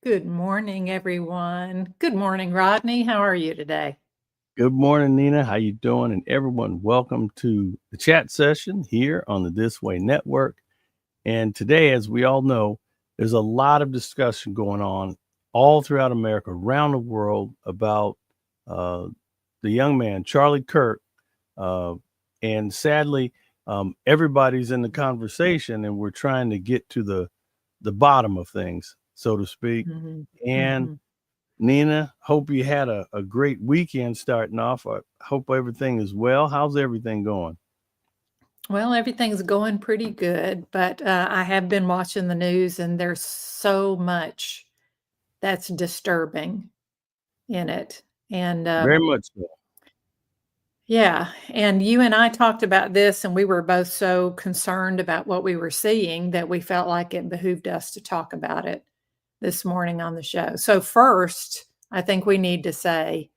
Good morning, everyone. Good morning, Rodney. How are you today? Good morning, Nina. How you doing? And everyone, welcome to the chat session here on the This Way Network. And today, as we all know, there's a lot of discussion going on all throughout America, around the world, about uh, the young man, Charlie Kirk. Uh, and sadly, everybody's in the conversation, and we're trying to get to the bottom of things, so to speak. Mhm, And mhm. Nina, hope you had a great weekend starting off. I hope everything is well. How's everything going? Well, everything's going pretty good, but I have been watching the news, and there's so much that's disturbing in it. And Very much so. yeah, and you and I talked about this, and we were both so concerned about what we were seeing that we felt like it behooved us to talk about it this morning on the show. So, first, I think we need to say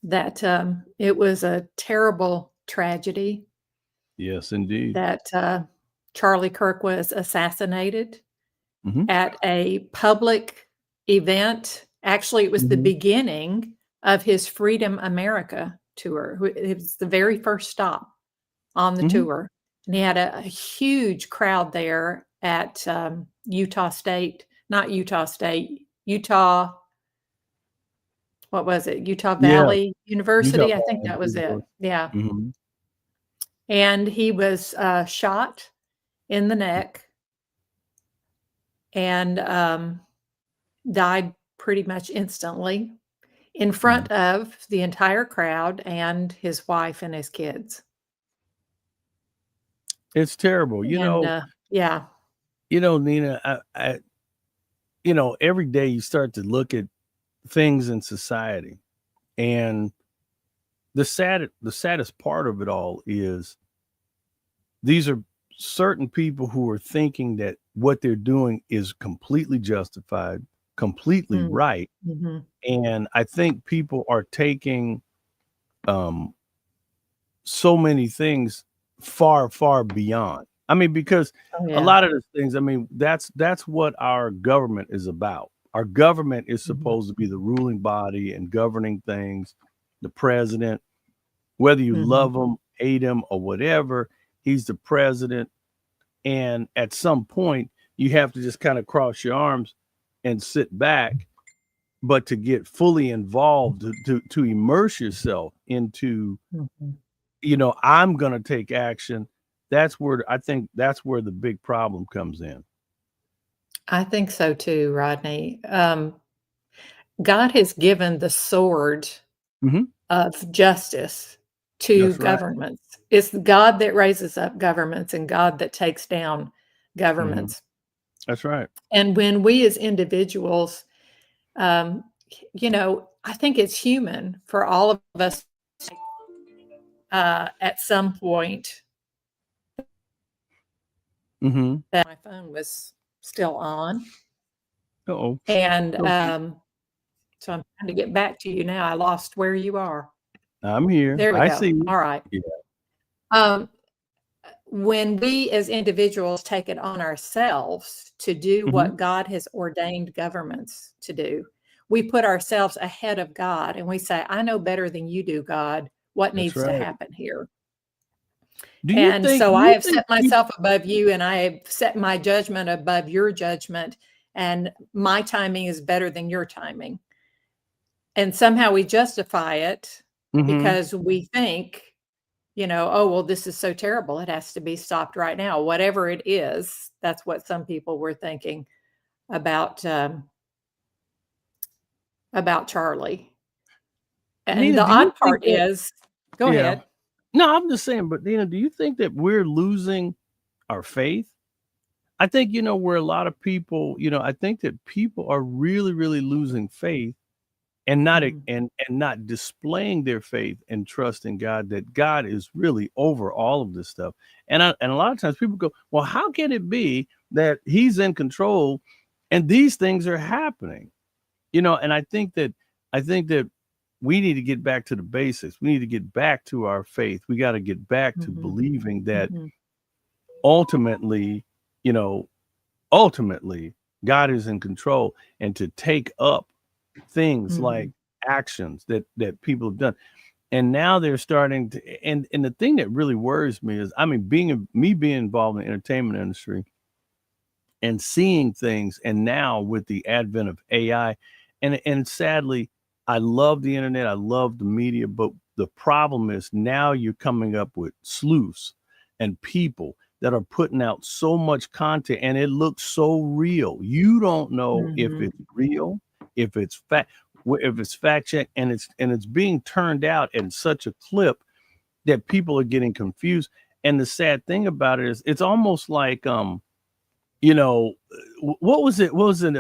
that it was a terrible tragedy Yes, indeed. that Charlie Kirk was assassinated Hmm. at a public event. Actually, it was the Hmm. beginning of his Freedom America tour. It was the very first stop on the Hmm. tour. And he had a huge crowd there at Utah State, not Utah State, Utah, what was it? Utah Yeah, Valley Utah University. I think Valley that was it. University. Yeah. Hmm. And he was shot in the neck and died pretty much instantly in Hmm. front of the entire crowd and his wife and his kids. It's terrible. And yeah. Nina, every day you start to look at things in society, and the saddest part of it all is these are certain people who are thinking that what they're doing is completely justified, completely Mm, right. mhm. And I think people are taking um, so many things far, far beyond. I mean, because Oh, a yeah. lot of the things, I mean, that's what our government is about. Our government is Mhm, supposed to be the ruling body and governing things, the president, whether you mhm. love him, hate him, or whatever, he's the president. And at some point, you have to just kind of cross your arms and sit back. But to get fully involved, to immerse yourself into, Mhm. I'm going to take action. That's where I think that's where the big problem comes in. I think so too, Rodney. God has given the sword Hmm. of justice to That's right. governments. It's God that raises up governments and God that takes down Hmm. governments. That's right. And when we as individuals, um, I think it's human for all of us at some point Hmm. that my phone was still on. Oh, And okay. so I'm trying to get back to you now. I lost where you are. I'm here. There we I go. see you. All right. Yeah. Um, when we as individuals take it on ourselves to do Hmm. what God has ordained governments to do, we put ourselves ahead of God and we say, I know better than you do, God, what That's needs to right. happen here. Do you And think? so Do I you have think set people? myself above you and I have set my judgment above your judgment. And my timing is better than your timing. And somehow we justify it Hmm. because we think, oh, well, this is so terrible. It has to be stopped right now. Whatever it is, that's what some people were thinking about about Charlie. And Nina, the do you odd think part that? is, go Yeah. ahead. No, I'm just saying. But Nina, do you think that we're losing our faith? I think where a lot of people, I think that people are really, really losing faith and not Mm, and not displaying their faith and trust in God, that God is really over all of this stuff. And a lot of times people go, well, how can it be that He's in control and these things are happening? And I think that we need to get back to the basics. We need to get back to our faith. We got to get back to mhm, believing that mhm, ultimately, you know, ultimately, God is in control, and to take up things like Mhm. actions that people have done. And now they're starting to, and the thing that really worries me is, I mean, being involved in the entertainment industry and seeing things, and now with the advent of AI, and sadly, I love the internet, I love the media, but the problem is now you're coming up with sleuths and people that are putting out so much content, and it looks so real. You don't know if Mhm. it's real, if it's fact, if it's fact check, and it's being turned out in such a clip that people are getting confused. And the sad thing about it is, it's almost like you know, what was it? What was it?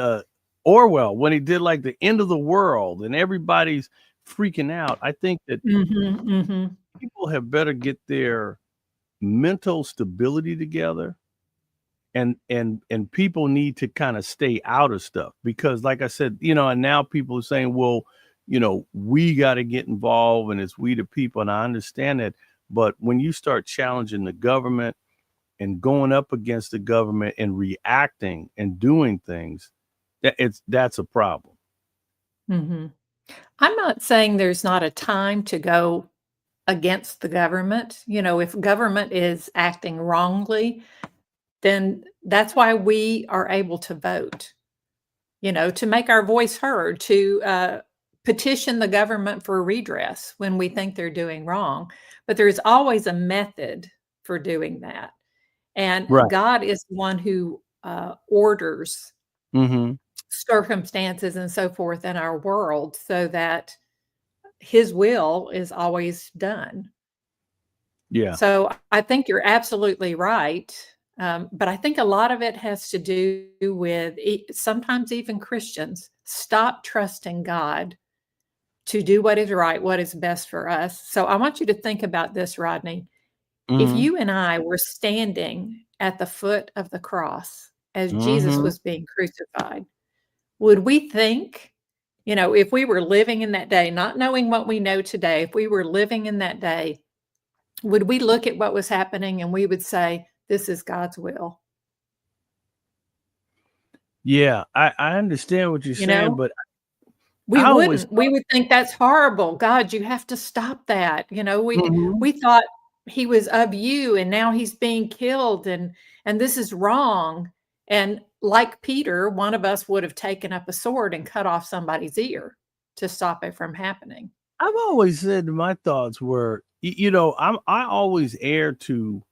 Orwell, when he did like the end of the world and everybody's freaking out. I think that Mhm. Mhm. people have better get their mental stability together, and people need to kind of stay out of stuff, because like I said, and now people are saying, well, we got to get involved, and it's we the people, and I understand that. But when you start challenging the government and going up against the government and reacting and doing things, that's a problem. Mhm. I'm not saying there's not a time to go against the government. If government is acting wrongly, then that's why we are able to vote, to make our voice heard, to petition the government for redress when we think they're doing wrong. But there's always a method for doing that. And Right. God is the one who orders Mm-hmm. circumstances and so forth in our world so that his will is always done. Yeah. So I think you're absolutely right. But I think a lot of it has to do with sometimes even Christians stop trusting God to do what is right, what is best for us. So I want you to think about this, Rodney. If Mm-hmm. you and I were standing at the foot of the cross as Jesus Mm-hmm. was being crucified, would we think, if we were living in that day, not knowing what we know today, if we were living in that day, would we look at what was happening and we would say, this is God's will? Yeah, I understand what you're You saying, know? but We I always wouldn't. We would think that's horrible. God, you have to stop that. We Mhm. we thought he was of you and now he's being killed and this is wrong. And like Peter, one of us would have taken up a sword and cut off somebody's ear to stop it from happening. I've always said my thoughts were, I always err to,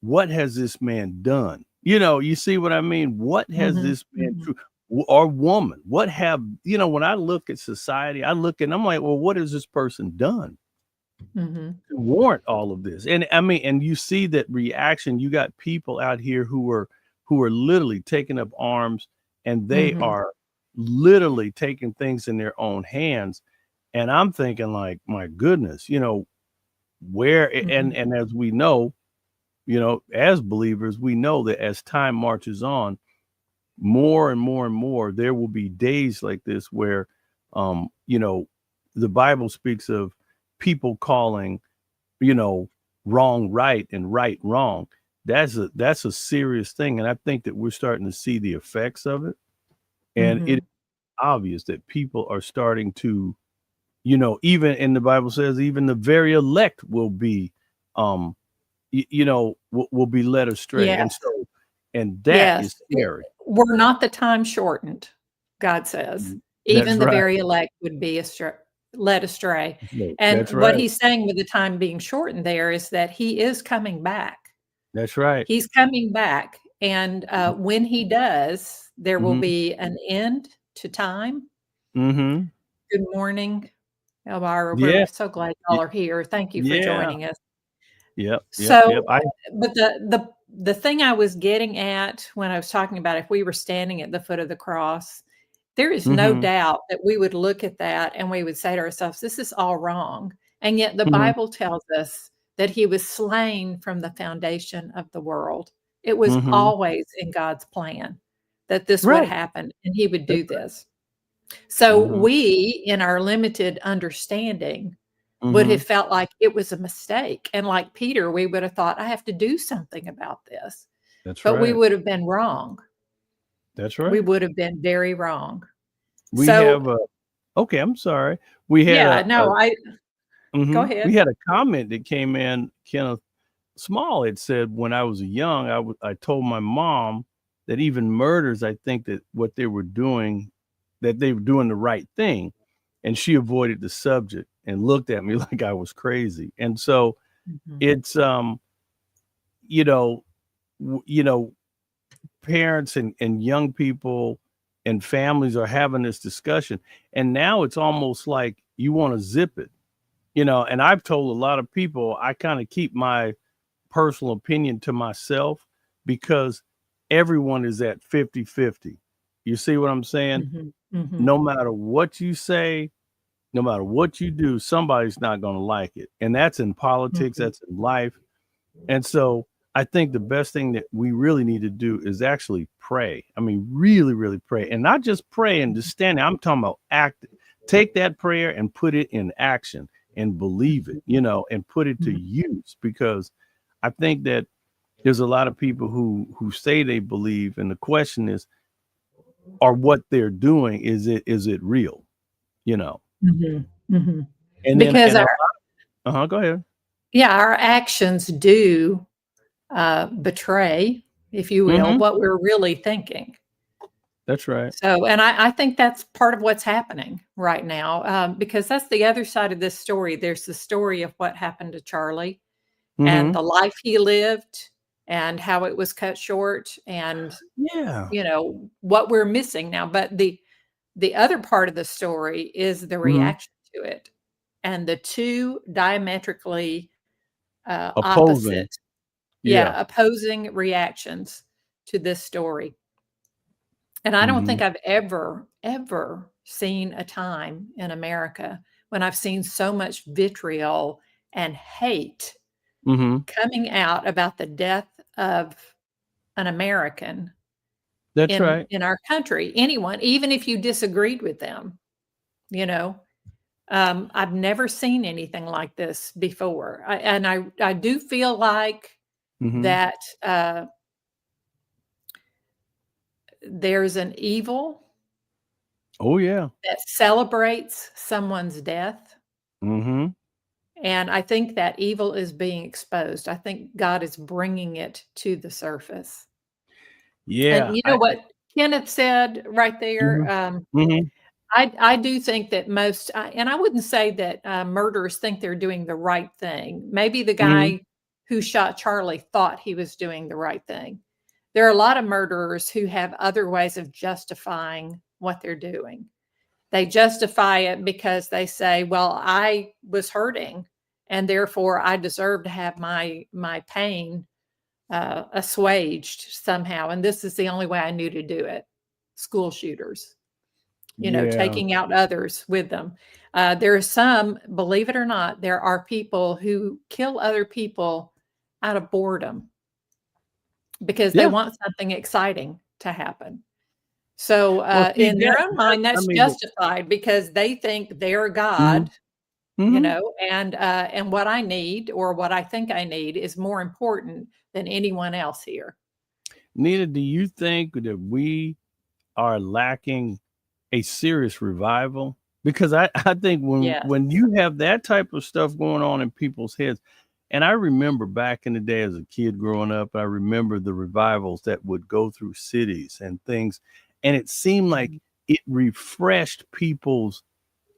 what has this man done? You see what I mean? What has Mhm, this man mhm, true, or woman? What have, when I look at society, I look and I'm like, well, what has this person done mhm, to warrant all of this? And I mean, and you see that reaction. You got people out here who are literally taking up arms, and they mhm, are literally taking things in their own hands. And I'm thinking, like, my goodness, where, mhm, and as we know, as believers, we know that as time marches on, more and more and more, there will be days like this where, um, you know, the Bible speaks of people calling, you know, wrong right and right wrong. That's a serious thing. And I think that we're starting to see the effects of it. And it's mhm. obvious that people are starting to, even in the Bible says, even the very elect will be, um, will be led astray. And Yes, so, and that yes. is scary. Were not the time shortened, God says. That's Even the right. very elect would be led astray. And That's what right. he's saying with the time being shortened there is that he is coming back. That's right. He's coming back, and, when he does, there will Mhm. be an end to time. Mhm. Good morning, Elvira. Yeah. We're so glad Y y'all are here. Thank you for yeah. joining us. Yep, yep, So, yep. I but the thing I was getting at when I was talking about if we were standing at the foot of the cross, there is no Mhm. doubt that we would look at that and we would say to ourselves, "This is all wrong." And yet the Mhm. Bible tells us that he was slain from the foundation of the world. It was Mhm. always in God's plan that this would Right. happen and he would That's do right. this. So Mhm. we, in our limited understanding, would have Mhm. felt like it was a mistake, and like Peter, we would have thought, "I have to do something about this," That's but we right. would have been wrong. That's We right. would have been very wrong. We So, have a okay, I'm sorry. We had yeah, no, I go we ahead. had a comment that came in, Kenneth Small. It said, when I was young, I told my mom that even murders, I think that what they were doing, that they were doing the right thing. And she avoided the subject and looked at me like I was crazy. And so Mhm, it's you know, you know, parents and young people and families are having this discussion. And now it's almost like you want to zip it, and I've told a lot of people I kind of keep my personal opinion to myself because everyone is at 50-50. You see what I'm saying? mhm, mhm, No matter what you say, no matter what you do, somebody's not going to like it. And that's in politics, mhm, that's in life. And so I think the best thing that we really need to do is actually pray. I mean, really, really pray. And not just pray and just stand there. I'm talking about act. Take that prayer and put it in action and believe it, mhm, and put it to mhm, use, because I think that there's a lot of people who say they believe, and the question is, are what they're doing, is it real? You know. mhm, mhm. And then Because and our go ahead. yeah, our actions do, betray, if you will, Mhm. what we're really thinking. That's right. So, and I think that's part of what's happening right now, because that's the other side of this story. There's the story of what happened to Charlie and Mhm. the life he lived and how it was cut short and, Yeah. what we're missing now. But the other part of the story is the Mhm. reaction to it and the two diametrically, Opposing. opposite, Yeah. yeah, opposing reactions to this story. And I don't think Mhm. I've ever seen a time in America when I've seen so much vitriol and hate Mhm. coming out about the death of an American That's in right. our country. Anyone, even if you disagreed with them, you know? I've never seen anything like this before. I do feel like Mhm. that, there's an evil Oh, yeah. that celebrates someone's death. Mhm. And I think that evil is being exposed. I think God is bringing it to the surface. And Yeah. you know I what Kenneth said right there? Mhm. Mhm. I do think that most, and I wouldn't say that murderers think they're doing the right thing. Maybe the Mhm. guy who shot Charlie thought he was doing the right thing. There are a lot of murderers who have other ways of justifying what they're doing. They justify it because they say, "Well, I was hurting, and therefore I deserve to have my pain assuaged somehow, and this is the only way I knew to do it." School shooters, Yeah. taking out others with them. There are some, believe it or not, there are people who kill other people out of boredom because they Yeah. want something exciting to happen. So, Well, see in their that own that mind, I that's mean, justified because they think they're mhm. God, Mhm. and what I need or what I think I need is more important than anyone else here. Nita, do you think that we are lacking a serious revival? Because I think when Yes. you have that type of stuff going on in people's heads, and I remember back in the day as a kid growing up, I remember the revivals that would go through cities and things, and it seemed like Mhm, it refreshed people's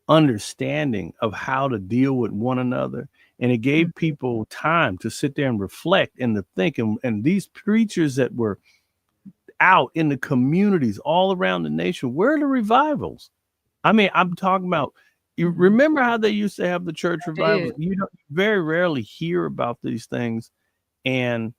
understanding of how to deal with one another, and it gave mhm, people time to sit there and reflect and to think, and these preachers that were out in the communities all around the nation, where are the revivals? I mean, I'm talking about, you mhm. remember how they used to have the church I do. revivals? You don't very rarely hear about these things, and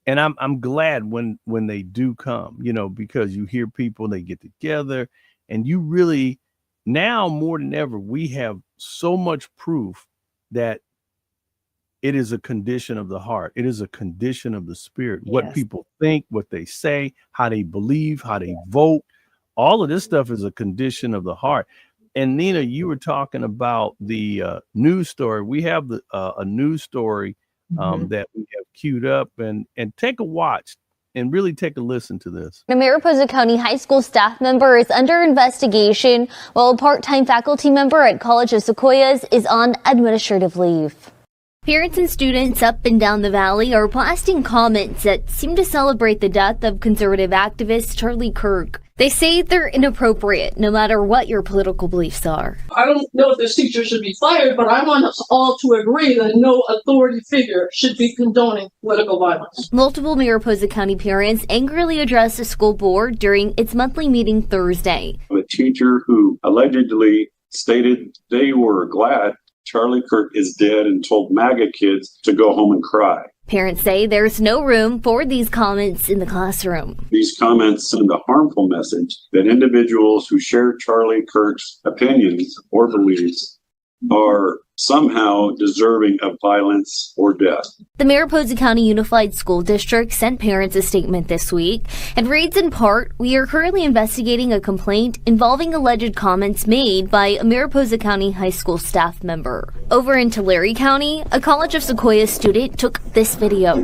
I'm glad when they do come, because you hear people, they get together, and you really, now more than ever, we have so much proof that it is a condition of the heart. It is a condition of the spirit. What Yes. people think, what they say, how they believe, how they vote, all of this stuff is a condition of the heart. And Nina, you were talking about the news story. We have a news story Mhm. that we have queued up, and take a watch. and really take a listen to this. A Mariposa County High School staff member is under investigation, while a part-time faculty member at College of Sequoias is on administrative leave. Parents and students up and down the valley are blasting comments that seem to celebrate the death of conservative activist Charlie Kirk. They say they're inappropriate, no matter what your political beliefs are. I don't know if this teacher should be fired, but I want us all to agree that no authority figure should be condoning political violence. Multiple Mariposa County parents angrily addressed the school board during its monthly meeting Thursday. A teacher who allegedly stated they were glad Charlie Kirk is dead and told MAGA kids to go home and cry. Parents say there's no room for these comments in the classroom. These comments send a harmful message that individuals who share Charlie Kirk's opinions or beliefs are somehow deserving of violence or death. The Mariposa County Unified School District sent parents a statement this week and reads in part, "We are currently investigating a complaint involving alleged comments made by a Mariposa County high school staff member." Over in Tulare County, a College of Sequoias student took this video.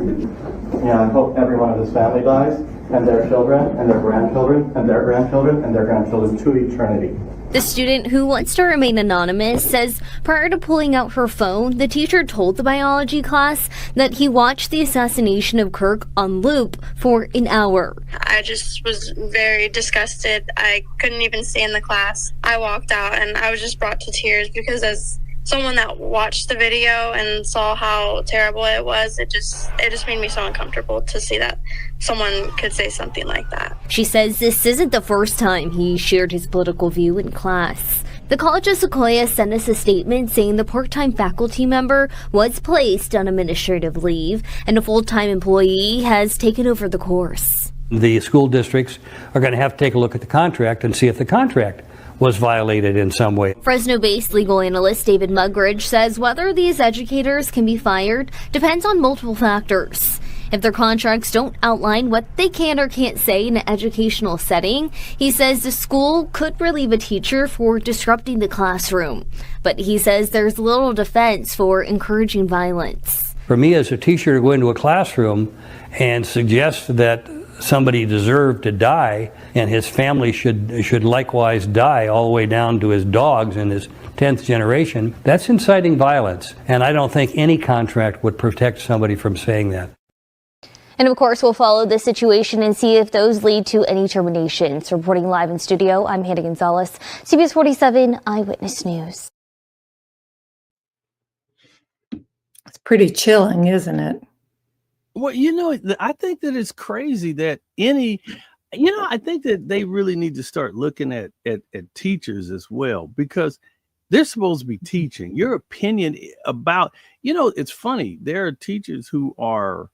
Yeah, I hope every one of his family dies, and their children, and their grandchildren, and their grandchildren, and their grandchildren to eternity. The student, who wants to remain anonymous, says prior to pulling out her phone, the teacher told the biology class that he watched the assassination of Kirk on loop for an hour. I just was very disgusted. I couldn't even stay in the class. I walked out and I was just brought to tears because as someone that watched the video and saw how terrible it was, it just made me so uncomfortable to see that someone could say something like that. She says this isn't the first time he shared his political view in class. The College of Sequoia sent us a statement saying the part-time faculty member was placed on administrative leave and a full-time employee has taken over the course. The school districts are going to have to take a look at the contract and see if the contract was violated in some way. Fresno-based legal analyst David Mugridge says whether these educators can be fired depends on multiple factors. If their contracts don't outline what they can or can't say in an educational setting, he says the school could relieve a teacher for disrupting the classroom. But he says there's little defense for encouraging violence. For me as a teacher to go into a classroom and suggest that somebody deserved to die and his family should likewise die all the way down to his dogs in his 10th generation, that's inciting violence. And I don't think any contract would protect somebody from saying that. And of course, we'll follow this situation and see if those lead to any terminations. Reporting live in studio, I'm Hannah Gonzalez, CBS 47 Eyewitness News. It's pretty chilling, isn't it? Well, I think that it's crazy that I think that they really need to start looking at teachers as well, because they're supposed to be teaching. Your opinion about, it's funny. There are teachers who are,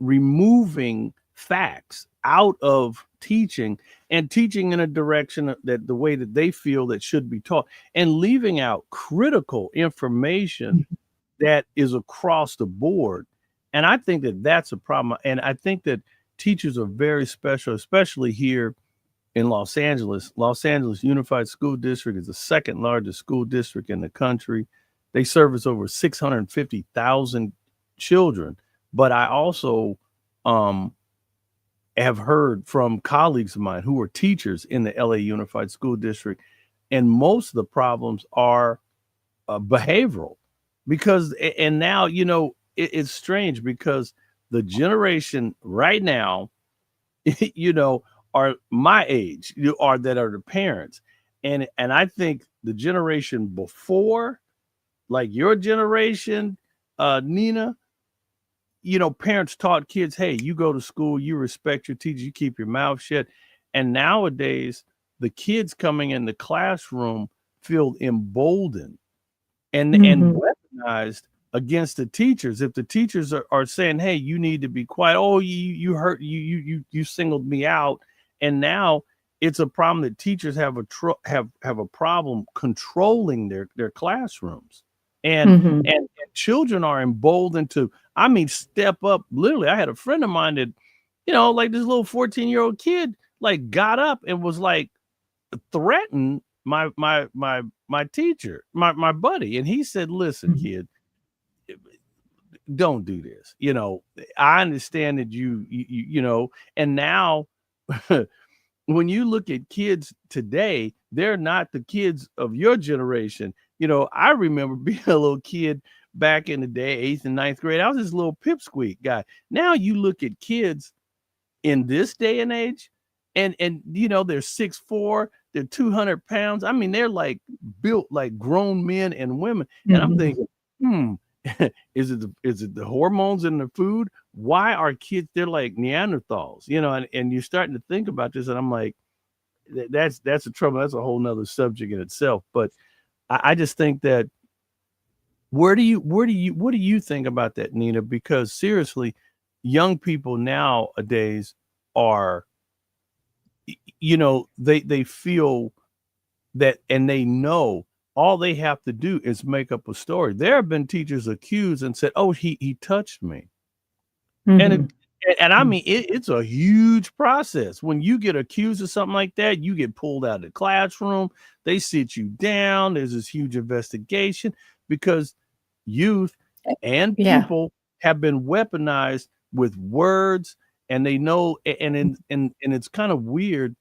removing facts out of teaching and teaching in a direction that the way that they feel that should be taught, and leaving out critical information that is across the board. And I think that that's a problem. And I think that teachers are very special, especially here in Los Angeles. Los Angeles Unified School District is the second largest school district in the country. They service over 650,000 children. But I also have heard from colleagues of mine who are teachers in the LA Unified School District, and most of the problems are behavioral. Because, and now, it's strange because the generation right now, are my age, that are the parents. And I think the generation before, like your generation, Nina, parents taught kids, hey, you go to school, you respect your teacher, you keep your mouth shut. And nowadays, the kids coming in the classroom feel emboldened and weaponized against the teachers. If the teachers are saying, hey, you need to be quiet. Oh, you hurt, you singled me out. And now it's a problem that teachers have a problem controlling their classrooms. And children are emboldened to, step up. Literally, I had a friend of mine that, like this little 14-year-old kid, like got up and was like threatened my teacher, my buddy. And he said, listen, kid, don't do this. You know, I understand that you know, and now when you look at kids today, they're not the kids of your generation. You know, I remember being a little kid back in the day, 8th and 9th grade. I was this little pipsqueak guy. Now you look at kids in this day and age, and you know, they're 6'4", they're 200 pounds. I mean, they're like built like grown men and women. And I'm thinking, is it the hormones in the food? Why are kids, they're like Neanderthals, you know, and you're starting to think about this, and I'm like, that's a trouble. That's a whole nother subject in itself. But I just think that what do you think about that, Nina? Because seriously, young people nowadays are, you know, they feel that, and they know all they have to do is make up a story. There have been teachers accused and said, "Oh, he touched me," and I mean, it's a huge process. When you get accused of something like that, you get pulled out of the classroom. They sit you down. There's this huge investigation because youth and people have been weaponized with words, and they know, and it's kind of weird.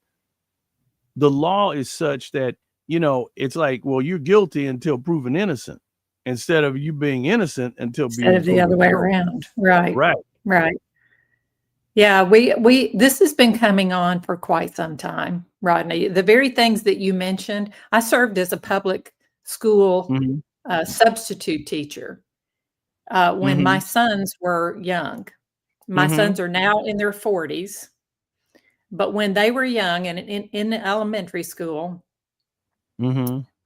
The law is such that, you know, it's like, well, you're guilty until proven innocent, instead of you being innocent until Instead being of the other way guilty. around. Right. Right. Right. Yeah, this has been coming on for quite some time, Rodney. The very things that you mentioned, I served as a public school substitute teacher when my sons were young. My sons are now in their 40s, but when they were young and in elementary school,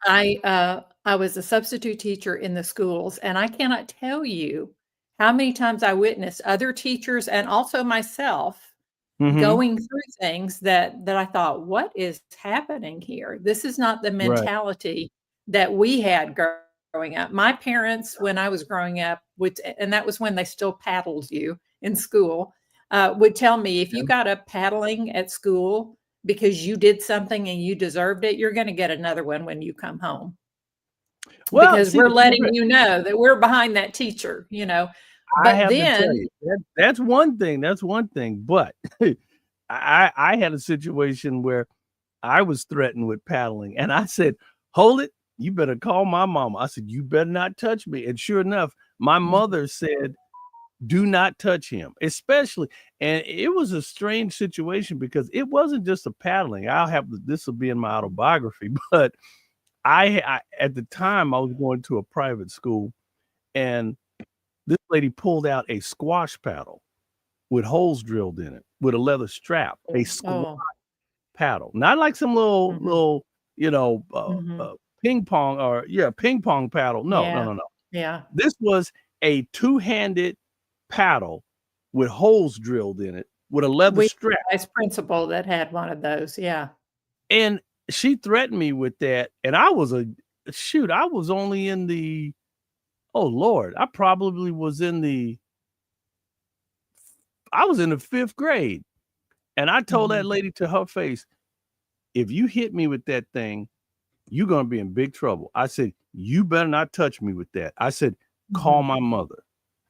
I was a substitute teacher in the schools, and I cannot tell you how many times I witnessed other teachers and also myself going through things that I thought, what is happening here? This is not the Right. mentality that we had growing up. My parents, when I was growing up, and that was when they still paddled you in school, would tell me, if you got up paddling at school because you did something and you deserved it, you're going to get another one when you come home. Well, because see, we're letting you know that we're behind that teacher, you know. I But have to then, tell you, that's one thing. That's one thing. But I had a situation where I was threatened with paddling, and I said, "Hold it! You better call my mama." I said, "You better not touch me." And sure enough, my mother said, "Do not touch him," especially. And it was a strange situation because it wasn't just a paddling. This will be in my autobiography, but I at the time I was going to a private school, and this lady pulled out a squash paddle with holes drilled in it with a leather strap, a squash paddle, not like some little, you know, ping pong ping pong paddle. No. Yeah. This was a two-handed paddle with holes drilled in it with a leather We strap. vice principal that had one of those. Yeah. And she threatened me with that. And I was only in the, oh Lord, I was in the 5th grade. And I told that lady to her face, if you hit me with that thing, you're going to be in big trouble. I said, you better not touch me with that. I said, call my mother.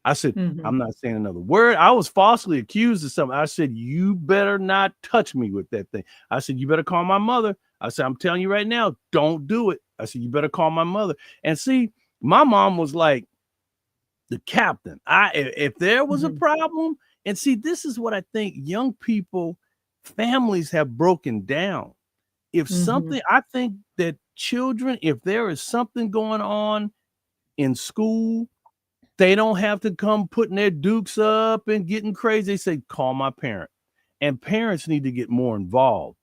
I said, I'm not saying another word. I was falsely accused of something. I said, you better not touch me with that thing. I said, you better call my mother. I said, I'm telling you right now, don't do it. I said, you better call my mother. And see, my mom was like the captain. If there was a problem, and see, this is what I think young people, families have broken down. If something, I think that children, if there is something going on in school, they don't have to come putting their dukes up and getting crazy. They say, call my parent. And parents need to get more involved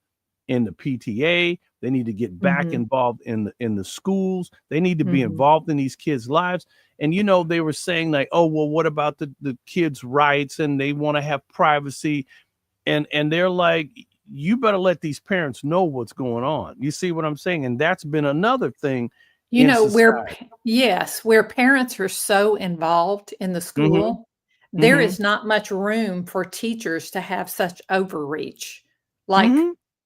in the PTA. They need to get back involved in the schools. They need to be involved in these kids' lives. And, you know, they were saying like, oh, well, what about the kids' rights? And they want to have privacy. And they're like, you better let these parents know what's going on. You see what I'm saying? And that's been another thing. You know, where parents are so involved in the school, there is not much room for teachers to have such overreach. Like,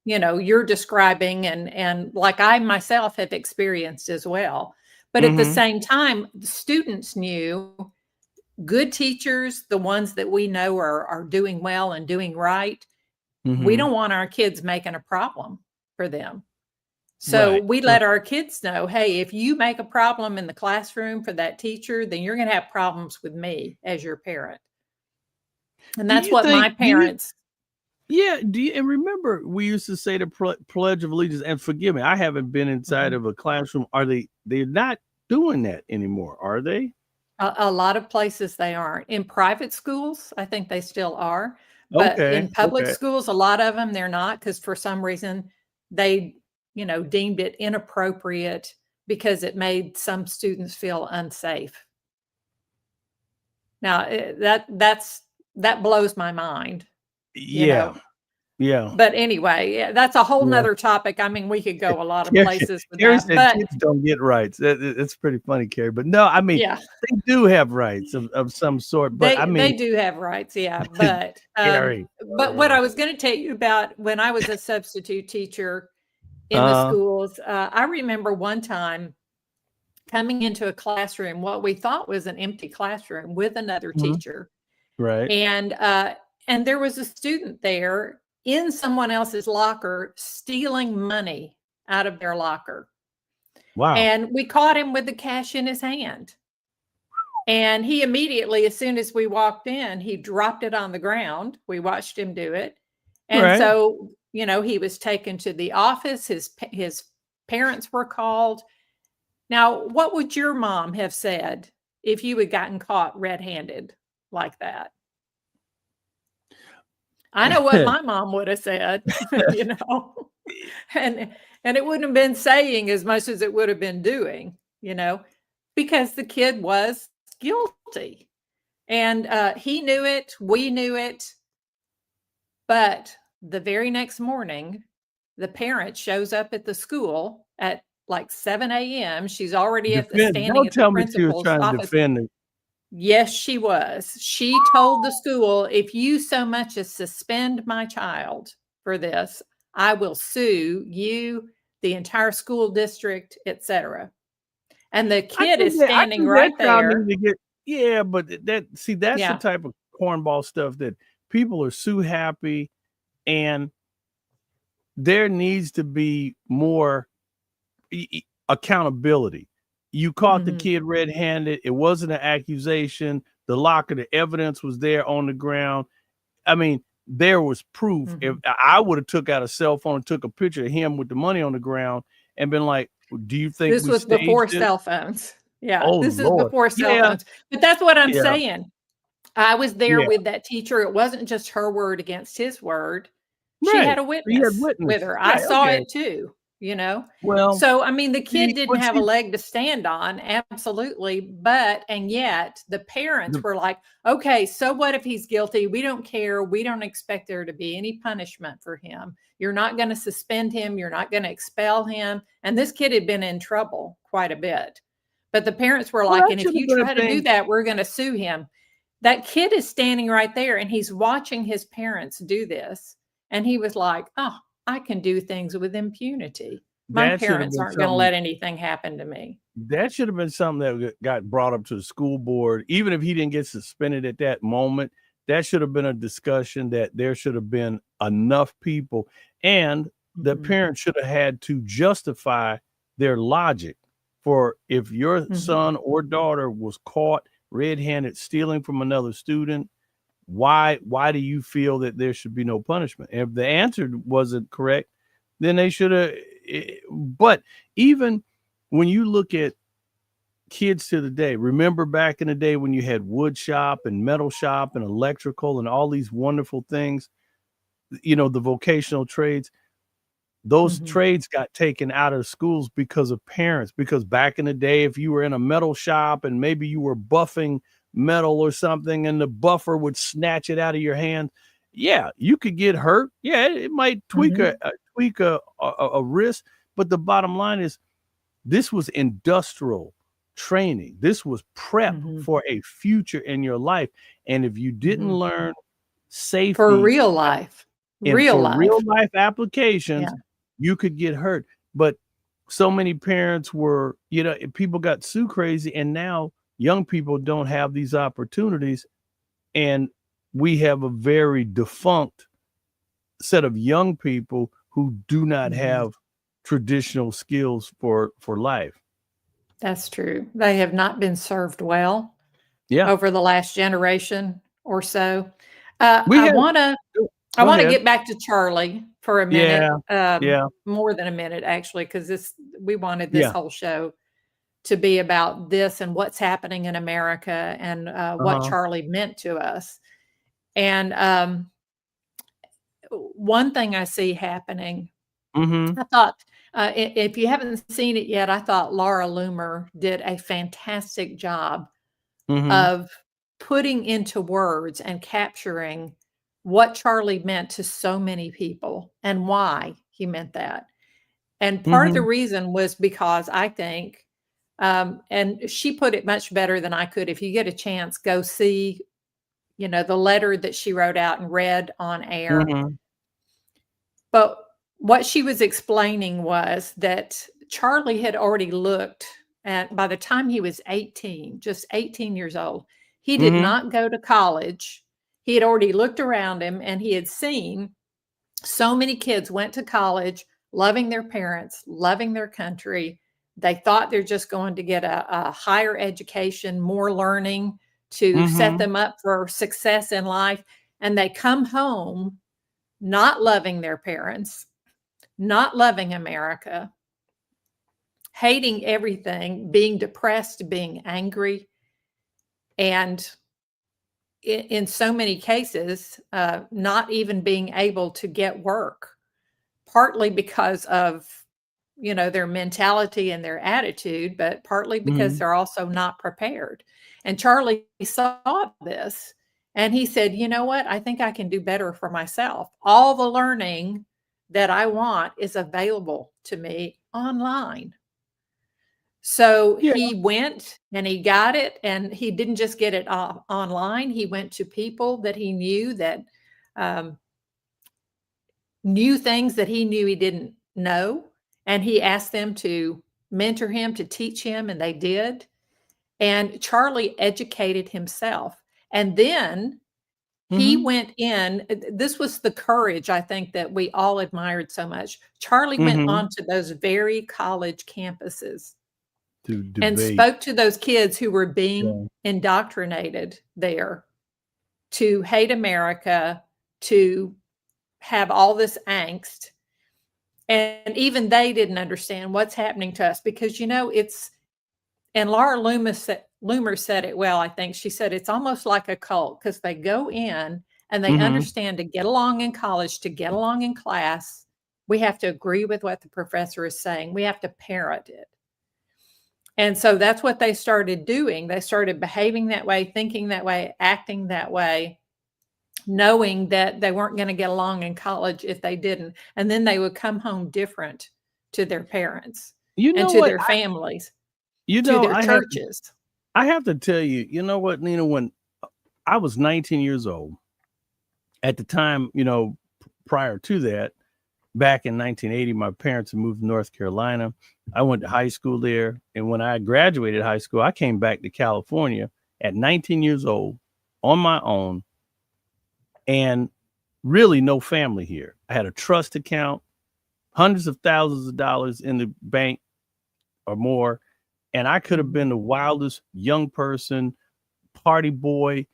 you know, you're describing and like I myself have experienced as well. But at the same time, the students knew good teachers, the ones that we know are doing well and doing right, we Mhm. don't want our kids making a problem for them. So Right. we let our kids know, hey, if you make a problem in the classroom for that teacher, then you're going to have problems with me as your parent. And Do that's you what think my do you parents. Yeah, do you and remember we used to say the Pledge of Allegiance, and forgive me, I haven't been inside Mhm. of a classroom. They're not doing that anymore, are they? A lot of places they aren't. In private schools, I think they still are, but Okay, in public okay. schools, a lot of them they're not because for some reason they, deemed it inappropriate because it made some students feel unsafe. Now, that blows my mind, you Yeah, know? yeah, But anyway, yeah, that's a whole yeah. 'nother topic. I mean, we could go a lot of Carrie places with Carrie that, said but kids don't get rights. It's pretty funny, Carrie, but no, I mean, yeah. they do have rights of some sort, but I They mean, do have rights, yeah, Carrie. but what I was gonna tell you about when I was a substitute teacher in the Uh, schools, I remember one time coming into a classroom, what we thought was an empty classroom with another mhm, teacher, right. and, and there was a student there in someone else's locker stealing money out of their locker, Wow. and we caught him with the cash in his hand. And he immediately, as soon as we walked in, he dropped it on the ground. We watched him do it. And Right. so, he was taken to the office. His parents were called. Now, what would your mom have said if you had gotten caught red-handed like that? I know what my mom would have said, you know. And and it wouldn't have been saying as much as it would have been doing, because the kid was guilty. And, he knew it, we knew it, but the very next morning, the parent shows up at the school at, like, 7 a.m. She's already standing Don't at the tell me she was principal's trying to office. defend it. Yes, she was. She told the school, "If you so much as suspend my child for this, I will sue you, the entire school district, etcetera." And the kid is I standing think that right child needs there. to get yeah, but that's the Yeah. type of cornball stuff that people are so happy, and there needs to be more accountability. You caught the Mhm. kid red-handed. It wasn't an accusation. The locker, the evidence was there on the ground. I mean, there was proof. If Mhm. I would have took out a cell phone and took a picture of him with the money on the ground and been like, "Do you think This we was staged before this?" cell phones. Yeah, Oh this is Lord. before cell Yeah, phones. But that's what I'm yeah, saying. I was there yeah. with that teacher. It wasn't just her word against his word. She had Right. a So you had witness with witnesses. her. I Right. saw Okay. it too. Well, So, I mean, the kid see, didn't but have a see, leg to stand on, absolutely. And yet the parents the were like, okay, so what if he's guilty? We don't care. We don't expect there to be any punishment for him. You're not going to suspend him. You're not going to expel him. And this kid had been in trouble quite a bit. But the parents were well, like, that and if should have you been a try to do thing. that, we're going to sue him. That kid is standing right there and he's watching his parents do this. And he was like, oh, I can do things with impunity. My That should have parents been aren't going to something let anything happen to me. that should have been something that got brought up to the school board. Even if he didn't get suspended at that moment, that should have been a discussion that there should have been enough people, and the Mhm. parents should have had to justify their logic for if your Mhm. son or daughter was caught red-handed stealing from another student, why do you feel that there should be no punishment? And if the answer wasn't correct, then they should have. But even when you look at kids to the day, remember back in the day when you had wood shop and metal shop and electrical and all these wonderful things, the vocational trades, those Mhm. trades got taken out of schools because of parents. Because back in the day, if you were in a metal shop and maybe you were buffing metal or something and the buffer would snatch it out of your hand, yeah, you could get hurt. Yeah, it might tweak Mhm. a wrist, but the bottom line is this was industrial training. This was prep Mhm. for a future in your life. And if you didn't Mhm. learn For safety real life. and Real for real life. life applications, Yeah. you could get hurt. But so many parents were, people got so crazy. And now young people don't have these opportunities, and we have a very defunct set of young people who do not have traditional skills for life. That's true. They have not been served well Yeah. over the last generation or so. We I have wanna I Go wanna ahead. get back to Charlie for a minute, Yeah. Yeah. more than a minute actually, because we wanted this Yeah. whole show to be about this and what's happening in America and what Uh-huh. Charlie meant to us. And one thing I see happening, Mm-hmm. I thought, if you haven't seen it yet, I thought Laura Loomer did a fantastic job Mm-hmm. of putting into words and capturing what Charlie meant to so many people and why he meant that. And part of the Mm-hmm. reason was because I think, and she put it much better than I could. If you get a chance, go see, the letter that she wrote out and read on air. Mm-hmm. But what she was explaining was that Charlie had already looked at, by the time he was 18, just 18 years old, he did Mm-hmm. not go to college. He had already looked around him and he had seen so many kids went to college, loving their parents, loving their country. They thought they're just going to get a higher education, more learning to set Mm-hmm. them up for success in life. And they come home not loving their parents, not loving America, hating everything, being depressed, being angry, and in so many cases, not even being able to get work, partly because of their mentality and their attitude, but partly because Mm-hmm. they're also not prepared. And Charlie saw this and he said, you know what? I think I can do better for myself. All the learning that I want is available to me online. So Yeah. he went and he got it, and he didn't just get it online. He went to people that he knew that um, knew things that he knew he didn't know, and he asked them to mentor him, to teach him, and they did. And Charlie educated himself. And then he Mm-hmm. went in. This was the courage, I think, that we all admired so much. Charlie went Mm-hmm. onto those very college campuses To and debate. spoke to those kids who were being Yeah. indoctrinated there to hate America, to have all this angst. And even they didn't understand what's happening to us because, and Laura Loomer said it well, I think. She said it's almost like a cult because they go in and they Mm-hmm. understand to get along in college, to get along in class, we have to agree with what the professor is saying. We have to parrot it. And so that's what they started doing. They started behaving that way, thinking that way, acting that way, knowing that they weren't going to get along in college if they didn't. And then they would come home different to their parents You and know to what? their families, You to know, their churches. I have to tell you, you know what, Nina, when I was 19 years old, at the time, prior to that, back in 1980, my parents had moved to North Carolina. I went to high school there. And when I graduated high school, I came back to California at 19 years old on my own and really no family here. I had a trust account, hundreds of thousands of dollars in the bank or more. And I could have been the wildest young person, party boy,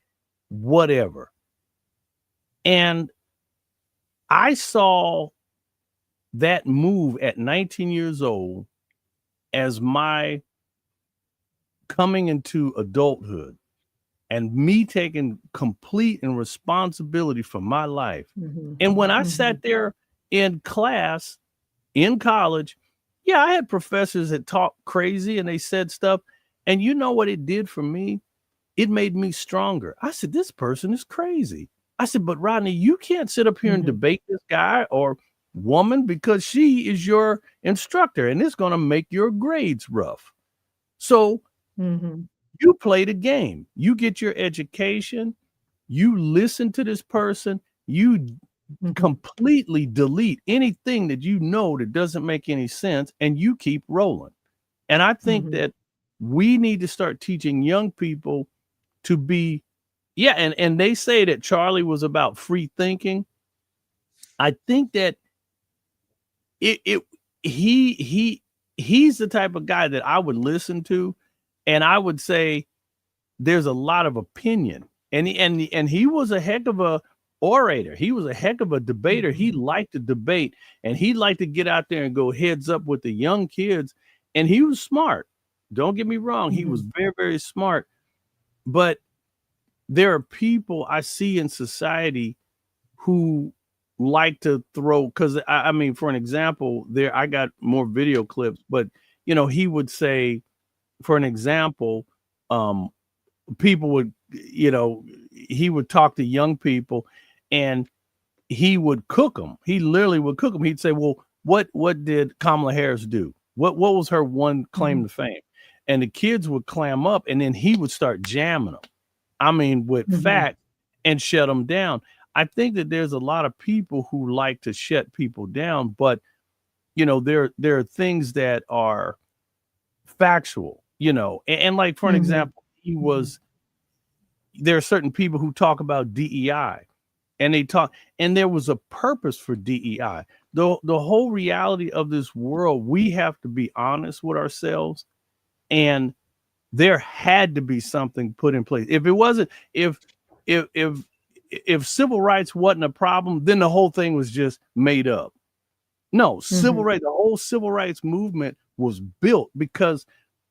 whatever. And I saw that move at 19 years old as my coming into adulthood and me taking complete and responsibility for my life. And when I sat there in class in college, yeah, I had professors that talked crazy and they said stuff. And you know what it did for me? It made me stronger. I said, this person is crazy. I said, but Rodney, you can't sit up here and debate this guy or woman because she is your instructor and it's going to make your grades rough. So you play the game. You get your education. You listen to this person. You completely delete anything that you know that doesn't make any sense and you keep rolling. And I think that we need to start teaching young people to be, yeah. And they say that Charlie was about free thinking. I think that it he's the type of guy that I would listen to, and I would say there's a lot of opinion, and he was a heck of a orator. He was a heck of a debater. He liked to debate, and he liked to get out there and go heads up with the young kids. And he was smart. Don't get me wrong. He was very, very smart. But there are people I see in society who like to throw, because I mean, for an example, there I got more video clips, but he would say, for an example, people would, he would talk to young people and he would cook them. He literally would cook them. He'd say, well, what did Kamala Harris do? What was her one claim to fame? And the kids would clam up, and then he would start jamming them. I mean, with facts, and shut them down. I think that there's a lot of people who like to shut people down, but there are things that are factual, and like, for an example, there are certain people who talk about DEI, and there was a purpose for DEI. The whole reality of this world, we have to be honest with ourselves, and there had to be something put in place. If it wasn't, if civil rights wasn't a problem, then the whole thing was just made up. No, civil rights, the whole civil rights movement was built because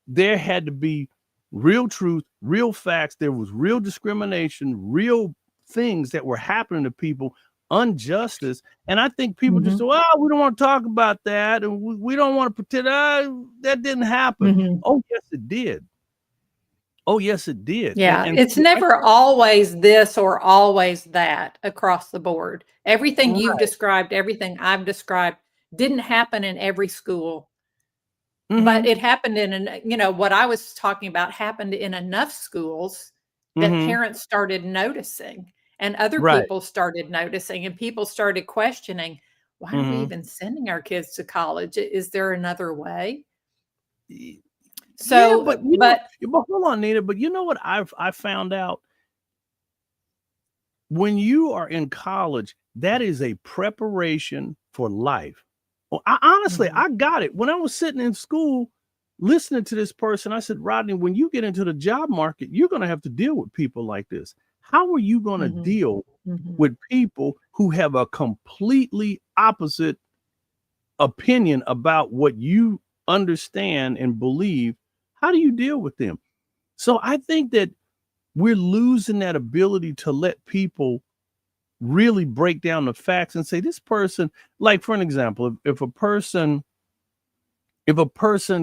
there had to be real truth, real facts. There was real discrimination, real things that were happening to people, injustice. And I think people just say, well, we don't want to talk about that. And we don't want to pretend that didn't happen. Oh, yes, it did. Oh, yes, it did. Yeah, and it's never always this or always that across the board. Everything you've described, everything I've described didn't happen in every school. But it happened what I was talking about happened in enough schools that parents started noticing, and other people started noticing, and people started questioning, why are we even sending our kids to college? Is there another way? So, but hold on, Nina. But you know what I found out? When you are in college, that is a preparation for life. Well, honestly, I got it. When I was sitting in school listening to this person, I said, Rodney, when you get into the job market, you're going to have to deal with people like this. How are you going to deal with people who have a completely opposite opinion about what you understand and believe? How do you deal with them? So I think that we're losing that ability to let people really break down the facts and say this person, like, for an example, if a person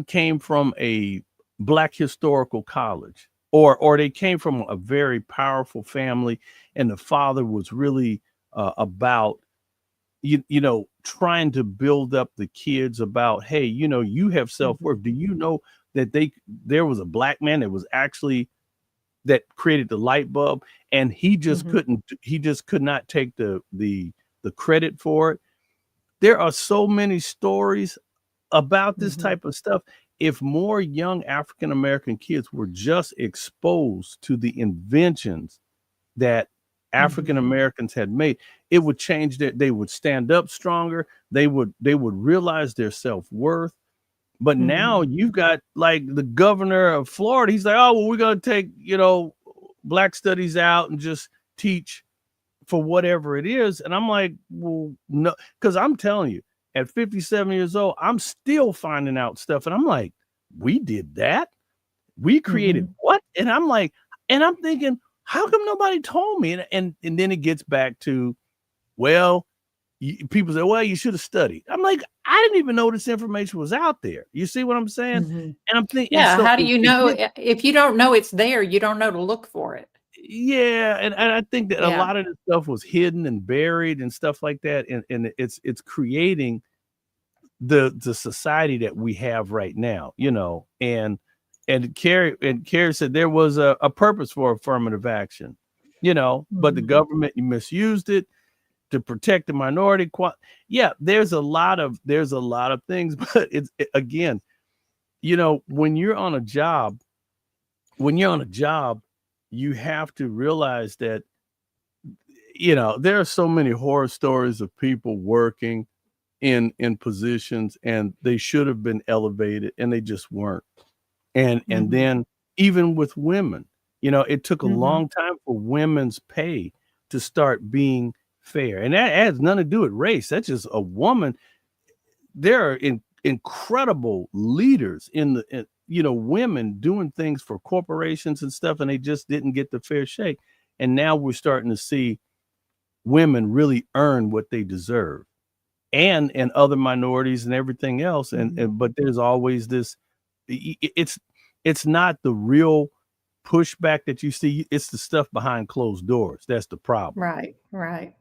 came from a Black historical college, or they came from a very powerful family, and the father was really about trying to build up the kids about, hey, you have self-worth. Do you know that there was a Black man that was actually that created the light bulb, and he just could not take the credit for it. There are so many stories about this type of stuff. If more young African American kids were just exposed to the inventions that African Americans had made, it would change they would stand up stronger. They would realize their self-worth. But now you've got, like, the governor of Florida. He's like, oh, well, we're going to take, Black studies out and just teach for whatever it is. And I'm like, well, no, because I'm telling you, at 57 years old, I'm still finding out stuff. And I'm like, we did that? We created what? And I'm like, and I'm thinking, how come nobody told me? And then it gets back to, well, people say, well, you should have studied. I'm like, I didn't even know this information was out there. You see what I'm saying? And I'm thinking, yeah, so how do you know? If you don't know it's there, you don't know to look for it. Yeah, and I think that a lot of this stuff was hidden and buried and stuff like that, and it's creating the society that we have right now, and Carrie said there was a purpose for affirmative action, but the government misused it to protect the minority. There's a lot of things, but again, when you're on a job, you have to realize that, there are so many horror stories of people working in positions and they should have been elevated and they just weren't. And then even with women, it took a long time for women's pay to start being fair. And that has nothing to do with race. That's just a woman. There are incredible leaders women doing things for corporations and stuff, and they just didn't get the fair shake. And now we're starting to see women really earn what they deserve, and other minorities and everything else. But there's always this, it's not the real pushback that you see. It's the stuff behind closed doors. That's the problem. Right.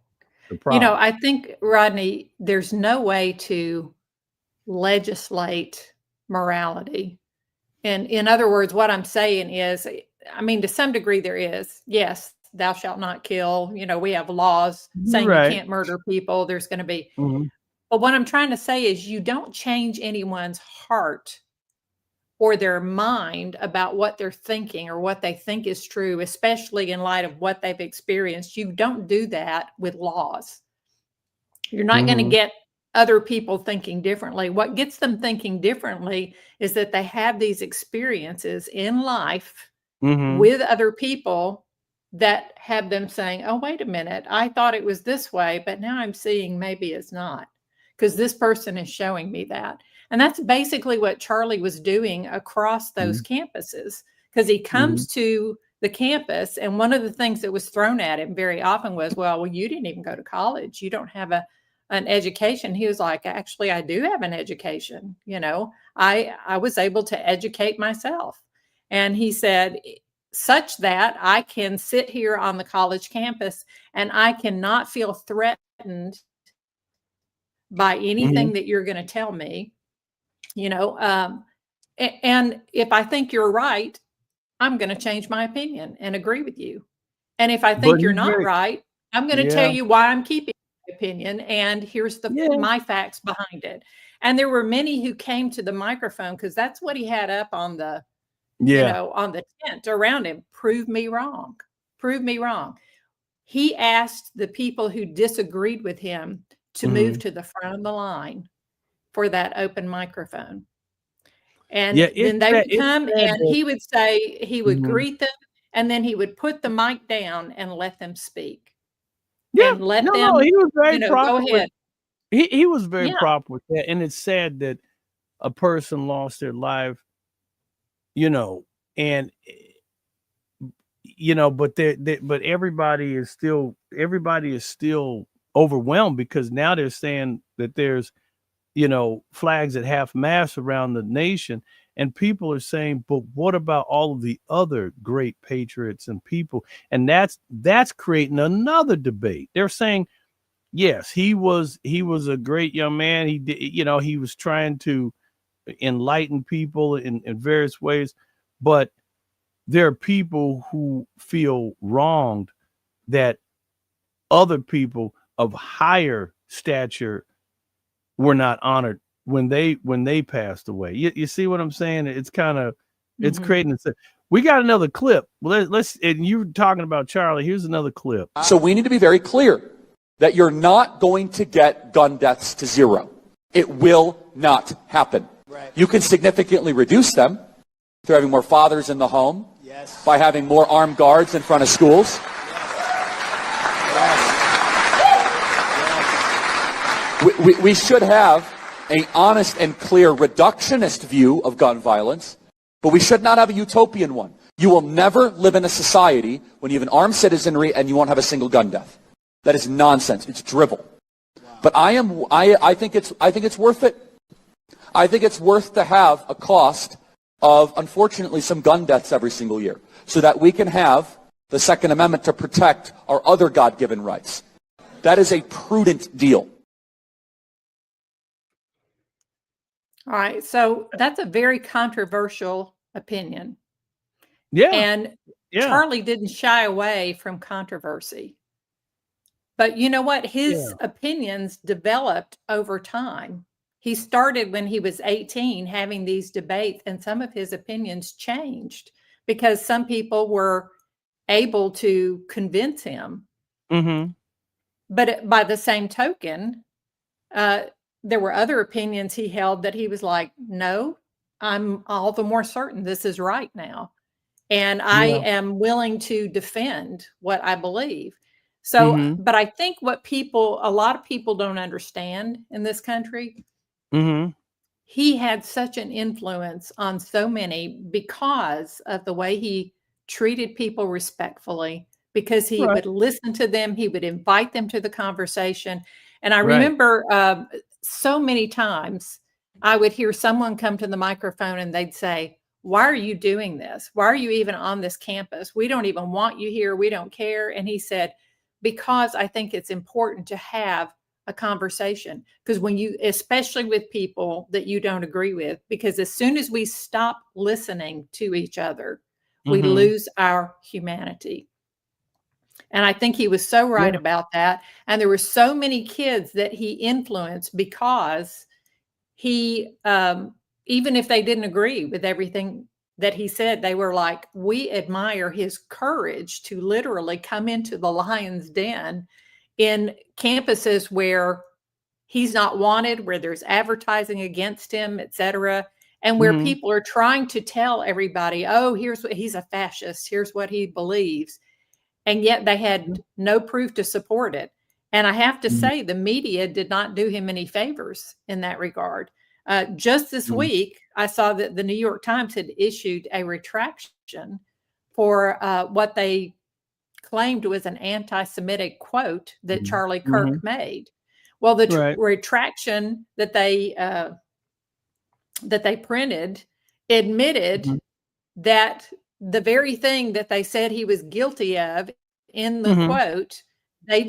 The problem. I think, Rodney, there's no way to legislate morality. And in other words, what I'm saying is, to some degree there is. Yes, thou shalt not kill. We have laws saying Right. you can't murder people. There's going to be. Mhm. But what I'm trying to say is you don't change anyone's heart or their mind about what they're thinking or what they think is true, especially in light of what they've experienced. You don't do that with laws. You're not going to get other people thinking differently. What gets them thinking differently is that they have these experiences in life with other people that have them saying, oh, wait a minute, I thought it was this way, but now I'm seeing maybe it's not, because this person is showing me that. And that's basically what Charlie was doing across those campuses, because he comes to the campus, and one of the things that was thrown at him very often was, well, you didn't even go to college. You don't have an education. He was like, actually, I do have an education. I was able to educate myself. And he said, such that I can sit here on the college campus and I cannot feel threatened by anything that you're going to tell me, and if I think you're right, I'm going to change my opinion and agree with you. And if I think you're not right, I'm going to tell you why I'm keeping my opinion. And here's my facts behind it. And there were many who came to the microphone because that's what he had up on the, on the tent around him. Prove me wrong. Prove me wrong. He asked the people who disagreed with him to move to the front of the line for that open microphone. And then they would come and he would say, he would greet them, and then he would put the mic down and let them speak. Yeah. And let them, he was very proper. go ahead. He was very proper with that. And it's sad that a person lost their life, and but everybody is still overwhelmed, because now they're saying that there's flags at half mast around the nation, and people are saying, but what about all of the other great patriots and people? And that's creating another debate. They're saying, yes, he was a great young man. He did, he was trying to enlighten people in various ways, but there are people who feel wronged that other people of higher stature were not honored when they passed away. You see what I'm saying? It's kind of it's creating. We got another clip. Well, let's. And you were talking about Charlie. Here's another clip. So we need to be very clear that you're not going to get gun deaths to zero. It will not happen. Right. You can significantly reduce them through having more fathers in the home, by having more armed guards in front of schools. We should have an honest and clear reductionist view of gun violence, but we should not have a utopian one. You will never live in a society when you have an armed citizenry and you won't have a single gun death. That is nonsense. It's drivel. Wow. But I think it's worth it. I think it's worth to have a cost of, unfortunately, some gun deaths every single year, so that we can have the Second Amendment to protect our other God-given rights. That is a prudent deal. All right, so that's a very controversial opinion. Yeah. And Charlie didn't shy away from controversy. But you know what? His opinions developed over time. he started when he was 18 having these debates, and some of his opinions changed because some people were able to convince him. Mm-hmm. But by the same token, there were other opinions he held that he was like, no, I'm all the more certain this is right now. And I am willing to defend what I believe. So, Mm-hmm. but I think what a lot of people don't understand in this country, Mm-hmm. he had such an influence on so many because of the way he treated people respectfully, because he Right. would listen to them, he would invite them to the conversation. And I Right. remember so many times I would hear someone come to the microphone and they'd say, why are you doing this? Why are you even on this campus? We don't even want you here. We don't care. And he said, because I think it's important to have a conversation, because when you, especially with people that you don't agree with, because as soon as we stop listening to each other, we Mm-hmm. lose our humanity. And I think he was so right about that. And there were so many kids that he influenced because he, even if they didn't agree with everything that he said, they were like, we admire his courage to literally come into the lion's den in campuses where he's not wanted, where there's advertising against him, et cetera, and where Mm-hmm. people are trying to tell everybody, oh, here's what he's a fascist, here's what he believes. And yet they had no proof to support it. And I have to say, the media did not do him any favors in that regard. Just this week, I saw that the New York Times had issued a retraction for what they claimed was an anti-Semitic quote that Charlie Kirk made. Well, the retraction that they printed admitted that the very thing that they said he was guilty of in the quote, they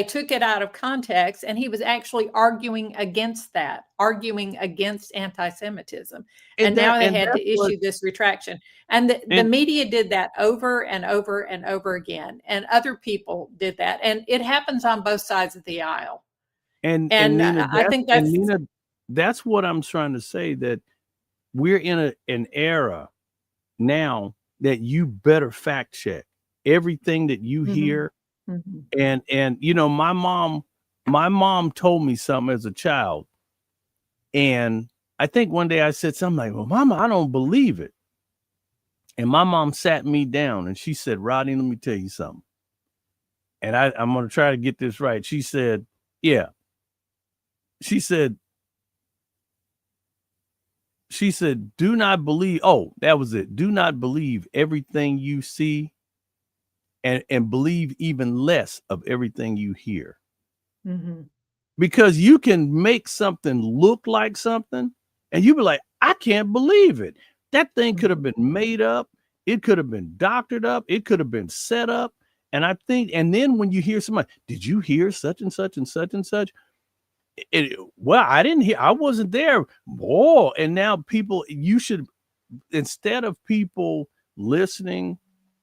took it out of context, and he was actually arguing against that, arguing against anti-Semitism. And now they had to issue this retraction. And the media did that over and over and over again. And other people did that. And it happens on both sides of the aisle. And Nina, I think that's Nina, that's what I'm trying to say, that we're in an era now that you better fact check everything that you hear. And you know, my mom told me something as a child, and I think one day I said something like, well, Mama, I don't believe it. And my mom sat me down and she said, Rodney, let me tell you something. And I'm going to try to get this right. She said, yeah. She said, do not believe. Oh, that was it. Do not believe everything you see, and believe even less of everything you hear. Because you can make something look like something and you be like, I can't believe it. That thing could have been made up. It could have been doctored up. It could have been set up. And I think, and then when you hear somebody, did you hear such and such and such and such? Well, I didn't hear, I wasn't there. Oh, and now people, you should, instead of people listening,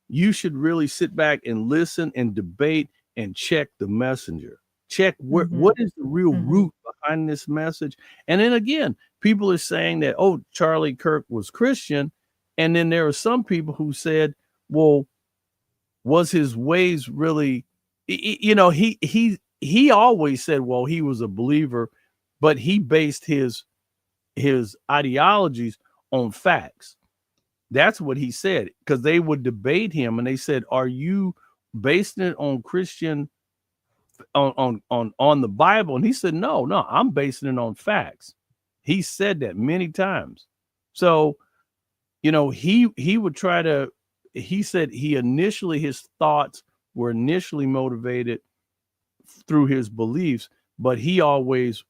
you should really sit back and listen and debate and check the messenger. Check what is the real root behind this message. And then again, people are saying that, oh, Charlie Kirk was Christian. And then there are some people who said, well, was his ways really, you know, he always said, well, he was a believer, but he based his ideologies on facts. That's what he said, because they would debate him and they said, are you basing it on Christian, on the Bible? And he said, no, I'm basing it on facts. He said that many times. So, you know, he would try to, he said his thoughts were initially motivated through his beliefs, but he always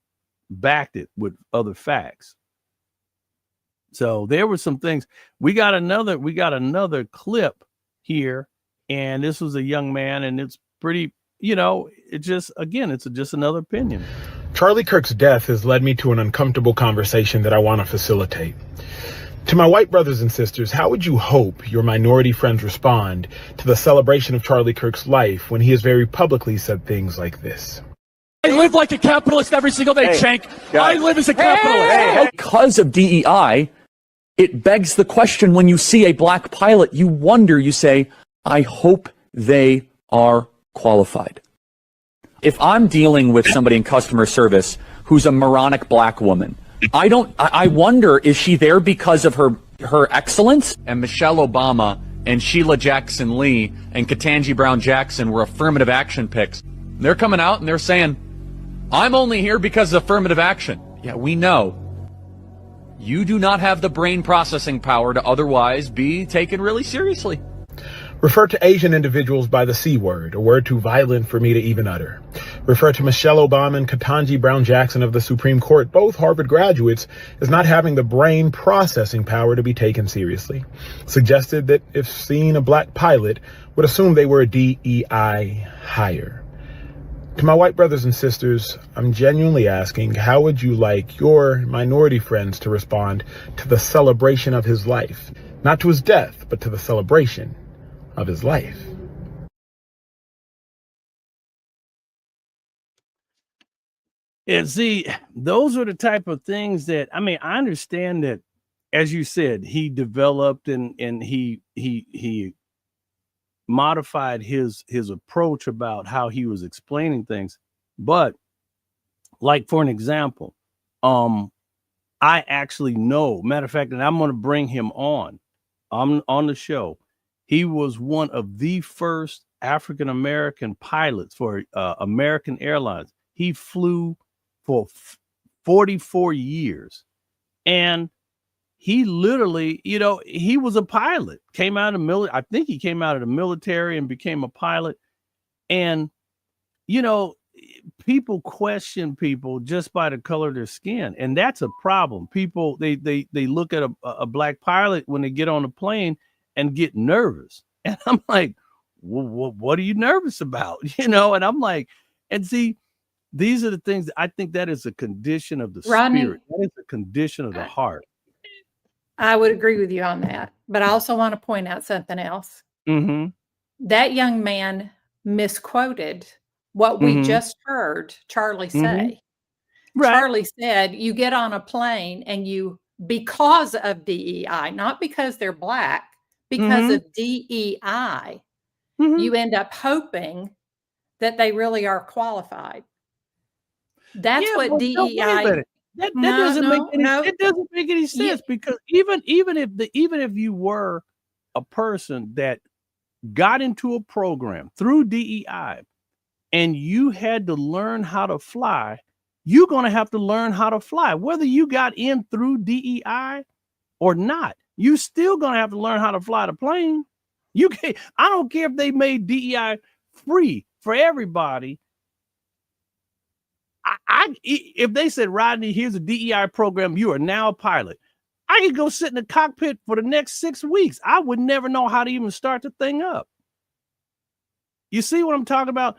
backed it with other facts. So there were some things. We got another clip here, and this was a young man, and it's pretty, you know, it just, again, it's just another opinion. Charlie Kirk's death has led me to an uncomfortable conversation that I want to facilitate. To my white brothers and sisters, how would you hope your minority friends respond to the celebration of Charlie Kirk's life when he has very publicly said things like this? I live like a capitalist every single day, Shank. I live as a capitalist. Because of DEI, it begs the question when you see a black pilot, you wonder, you say, I hope they are qualified. If I'm dealing with somebody in customer service who's a moronic black woman, I wonder, is she there because of her excellence? And Michelle Obama and Sheila Jackson Lee and Ketanji Brown Jackson were affirmative action picks. They're coming out and they're saying, I'm only here because of affirmative action. Yeah, we know. You do not have the brain processing power to otherwise be taken really seriously. Refer to Asian individuals by the C word, a word too violent for me to even utter. Refer to Michelle Obama and Ketanji Brown Jackson of the Supreme Court, both Harvard graduates, as not having the brain processing power to be taken seriously. Suggested that if seeing a black pilot, would assume they were a DEI hire. To my white brothers and sisters, I'm genuinely asking, how would you like your minority friends to respond to the celebration of his life? Not to his death, but to the celebration of his life. And see, those are the type of things that, I mean, I understand that, as you said, he developed and he modified his approach about how he was explaining things. But like, for an example, I actually know, matter of fact, and I'm going to bring him on the show. He was one of the first African-American pilots for American Airlines. He flew for 44 years. And he literally, he was a pilot, came out of the military. I think he came out of the military and became a pilot. And, people question people just by the color of their skin. And that's a problem. People, they look at a black pilot when they get on a plane and get nervous. And I'm like, well, what are you nervous about? And I'm like, and see, these are the things that I think that is a condition of the spirit. That is a condition of the heart. I would agree with you on that. But I also want to point out something else. Mm-hmm. That young man misquoted what we just heard Charlie say. Mm-hmm. Right. Charlie said, you get on a plane and because of DEI, not because they're black, because of DEI, you end up hoping that they really are qualified. That's what DEI. That doesn't make any sense, because even if you were a person that got into a program through DEI and you had to learn how to fly, you're going to have to learn how to fly, whether you got in through DEI or not. You still going to have to learn how to fly the plane. I don't care if they made DEI free for everybody. If they said, Rodney, here's a DEI program, you are now a pilot, I could go sit in the cockpit for the next 6 weeks. I would never know how to even start the thing up. You see what I'm talking about?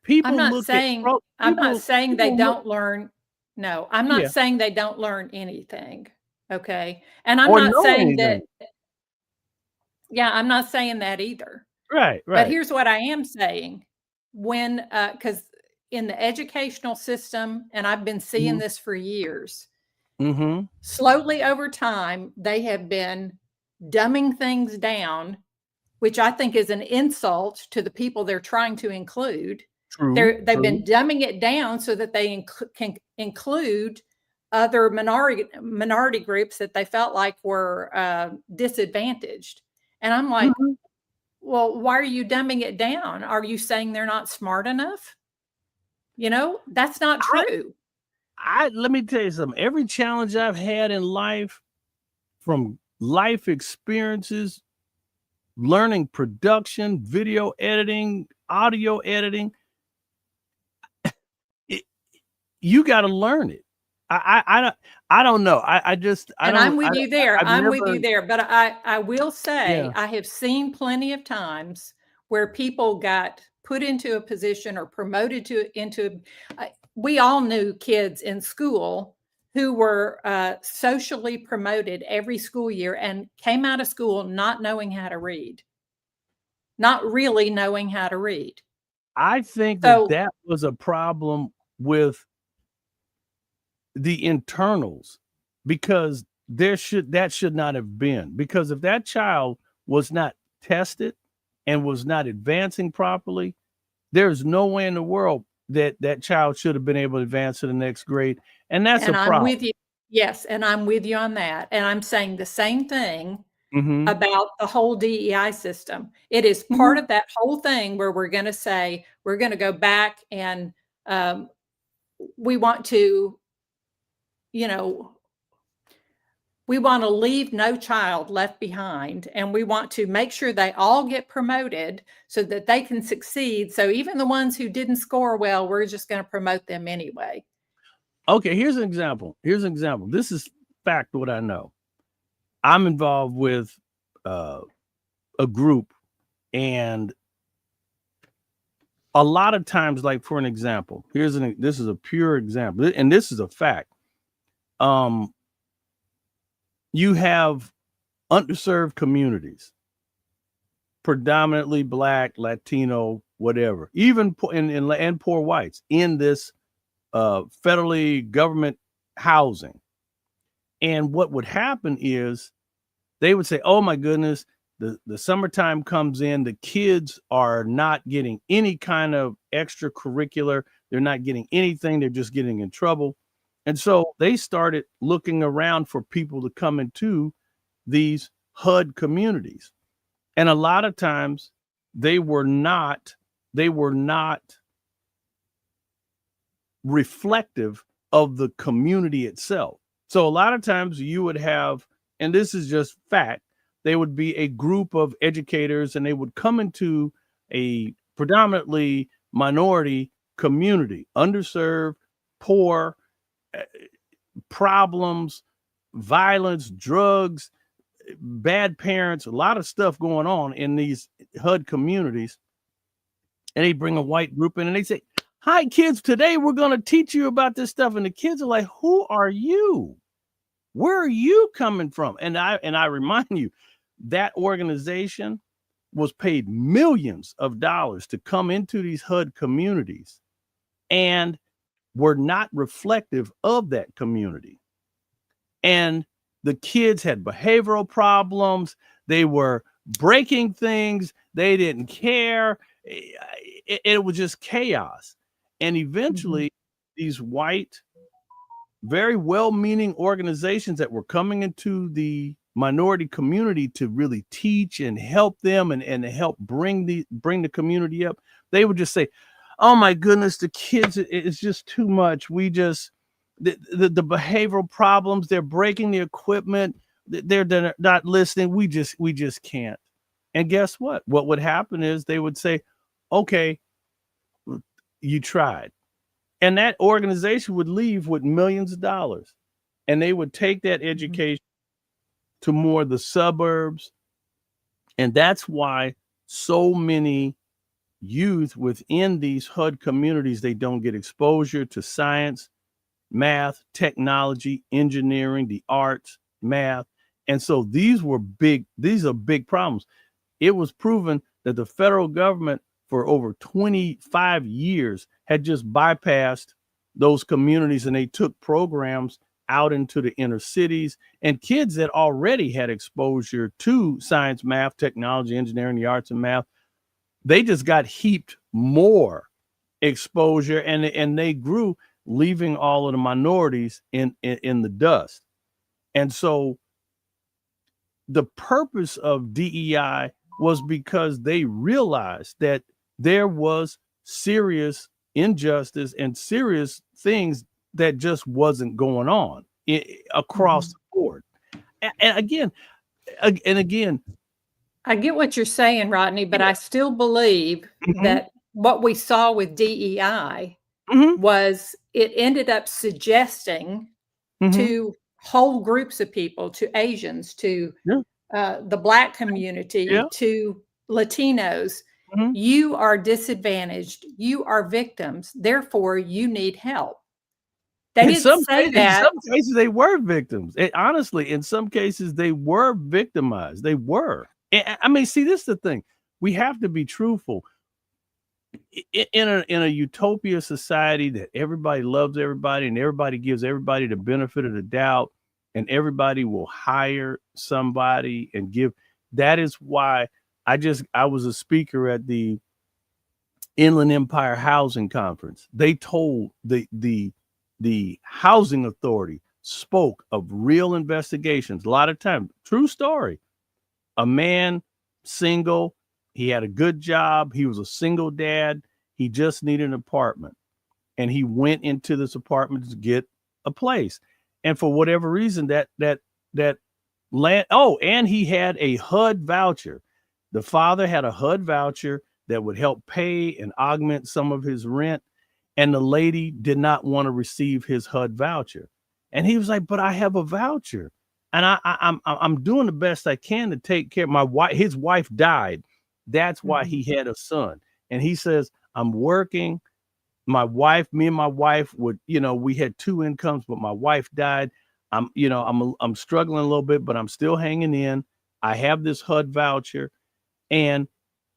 People I'm not saying they don't learn. No, I'm not saying they don't learn anything. Okay. And I'm not saying that. Yeah, I'm not saying that either. Right. But here's what I am saying. When, because in the educational system, and I've been seeing this for years, slowly over time, they have been dumbing things down, which I think is an insult to the people they're trying to include. They've been dumbing it down so that they can include other minority groups that they felt like were disadvantaged. And I'm like, well, why are you dumbing it down? Are you saying they're not smart enough? That's not true. Let me tell you something. Every challenge I've had in life, from life experiences, learning production, video editing, audio editing, you got to learn it. I don't know. I'm with you there. With you there. But I will say, I have seen plenty of times where people got put into a position or promoted we all knew kids in school who were socially promoted every school year and came out of school not knowing how to read, not really knowing how to read. I think that was a problem with the internals, because that should not have been, because if that child was not tested and was not advancing properly, there's no way in the world that that child should have been able to advance to the next grade. And that's And a I'm problem. with you. Yes, and I'm with you on that. And I'm saying the same thing Mm-hmm. about the whole DEI system. It is part of that whole thing where we're going to say, we're going to go back and we want to, you know, we want to leave no child left behind, and we want to make sure they all get promoted so that they can succeed. So even the ones who didn't score well, we're just going to promote them anyway. Okay, here's an example. This is fact what I know. I'm involved with a group, and a lot of times, like for an example, this is a pure example, and this is a fact. You have underserved communities, predominantly Black, Latino, whatever, even and poor whites in this federally government housing. And what would happen is they would say, oh my goodness, the summertime comes in, the kids are not getting any kind of extracurricular, they're not getting anything, they're just getting in trouble. And so they started looking around for people to come into these HUD communities. And a lot of times they were not reflective of the community itself. So a lot of times you would have, and this is just fact, they would be a group of educators and they would come into a predominantly minority community, underserved, poor, problems, violence, drugs, bad parents, a lot of stuff going on in these HUD communities. And they bring a white group in and they say, hi kids, today we're going to teach you about this stuff. And the kids are like, who are you? Where are you coming from? And I remind you, that organization was paid millions of dollars to come into these HUD communities and were not reflective of that community. And the kids had behavioral problems. They were breaking things. They didn't care. It was just chaos. And eventually, these white, very well-meaning organizations that were coming into the minority community to really teach and help them and help bring the community up, they would just say, oh my goodness, the kids, it's just too much. We just, the behavioral problems, they're breaking the equipment, they're not listening. We just can't. And guess what? What would happen is they would say, okay, you tried. And that organization would leave with millions of dollars. And they would take that education to more of the suburbs. And that's why so many youth within these HUD communities, they don't get exposure to science, math, technology, engineering, the arts, math. And so these are big problems. It was proven that the federal government for over 25 years had just bypassed those communities, and they took programs out into the inner cities, and kids that already had exposure to science, math, technology, engineering, the arts and math, they just got heaped more exposure, and they grew, leaving all of the minorities in the dust. And so the purpose of DEI was because they realized that there was serious injustice and serious things that just wasn't going on across the board. And again, I get what you're saying, Rodney, but I still believe that what we saw with DEI was it ended up suggesting to whole groups of people, to Asians, to the Black community, to Latinos, you are disadvantaged, you are victims, therefore you need help. They didn't say that. In some cases, they were victims. Honestly, in some cases, they were victimized. They were. I mean, see, this is the thing. We have to be truthful. in a utopia society that everybody loves everybody and everybody gives everybody the benefit of the doubt and everybody will hire somebody and give. That is why I was a speaker at the Inland Empire Housing Conference. They told the housing authority spoke of real investigations. A lot of times, true story. A man, single, he had a good job. He was a single dad. He just needed an apartment. And he went into this apartment to get a place. And for whatever reason, that land, oh, and he had a HUD voucher. The father had a HUD voucher that would help pay and augment some of his rent. And the lady did not want to receive his HUD voucher. And he was like, but I have a voucher. And I'm doing the best I can to take care of my wife. His wife died. That's why he had a son. And he says, I'm working. Me and my wife would, we had two incomes, but my wife died. I'm struggling a little bit, but I'm still hanging in. I have this HUD voucher. And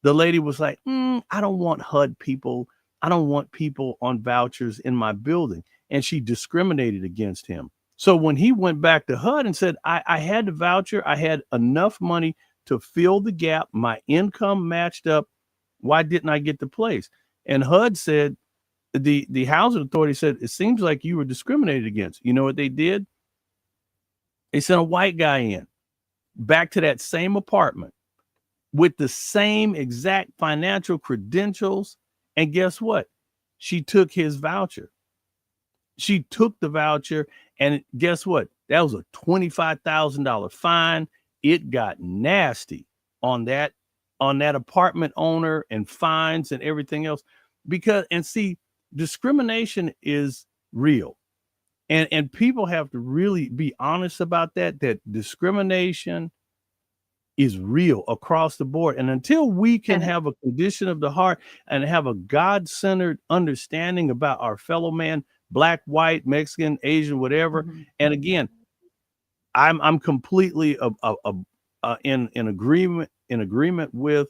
the lady was like, I don't want HUD people. I don't want people on vouchers in my building. And she discriminated against him. So when he went back to HUD and said, I had the voucher, I had enough money to fill the gap, my income matched up, why didn't I get the place? And HUD said, the housing authority said, it seems like you were discriminated against. You know what they did? They sent a white guy in, back to that same apartment with the same exact financial credentials. And guess what? She took his voucher. She took the voucher, and guess what? That was a $25,000 fine. It got nasty on that apartment owner and fines and everything else. See, discrimination is real. And people have to really be honest about that discrimination is real across the board. And until we can have a condition of the heart and have a God-centered understanding about our fellow man, Black, white, Mexican, Asian, whatever. And again, I'm completely in agreement with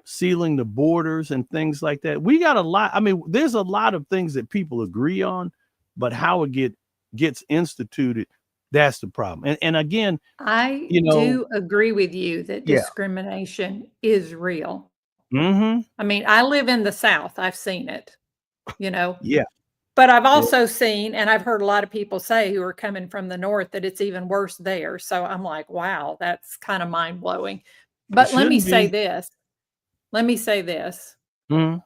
sealing the borders and things like that. We got a lot. I mean, there's a lot of things that people agree on, but how it gets instituted, that's the problem. And again, I do agree with you that Yeah. discrimination is real. Mm-hmm. I mean, I live in the South. I've seen it, Yeah. But I've also seen, and I've heard a lot of people say who are coming from the North that it's even worse there. So I'm like, wow, that's kind of mind blowing. But let me say this. Mm-hmm.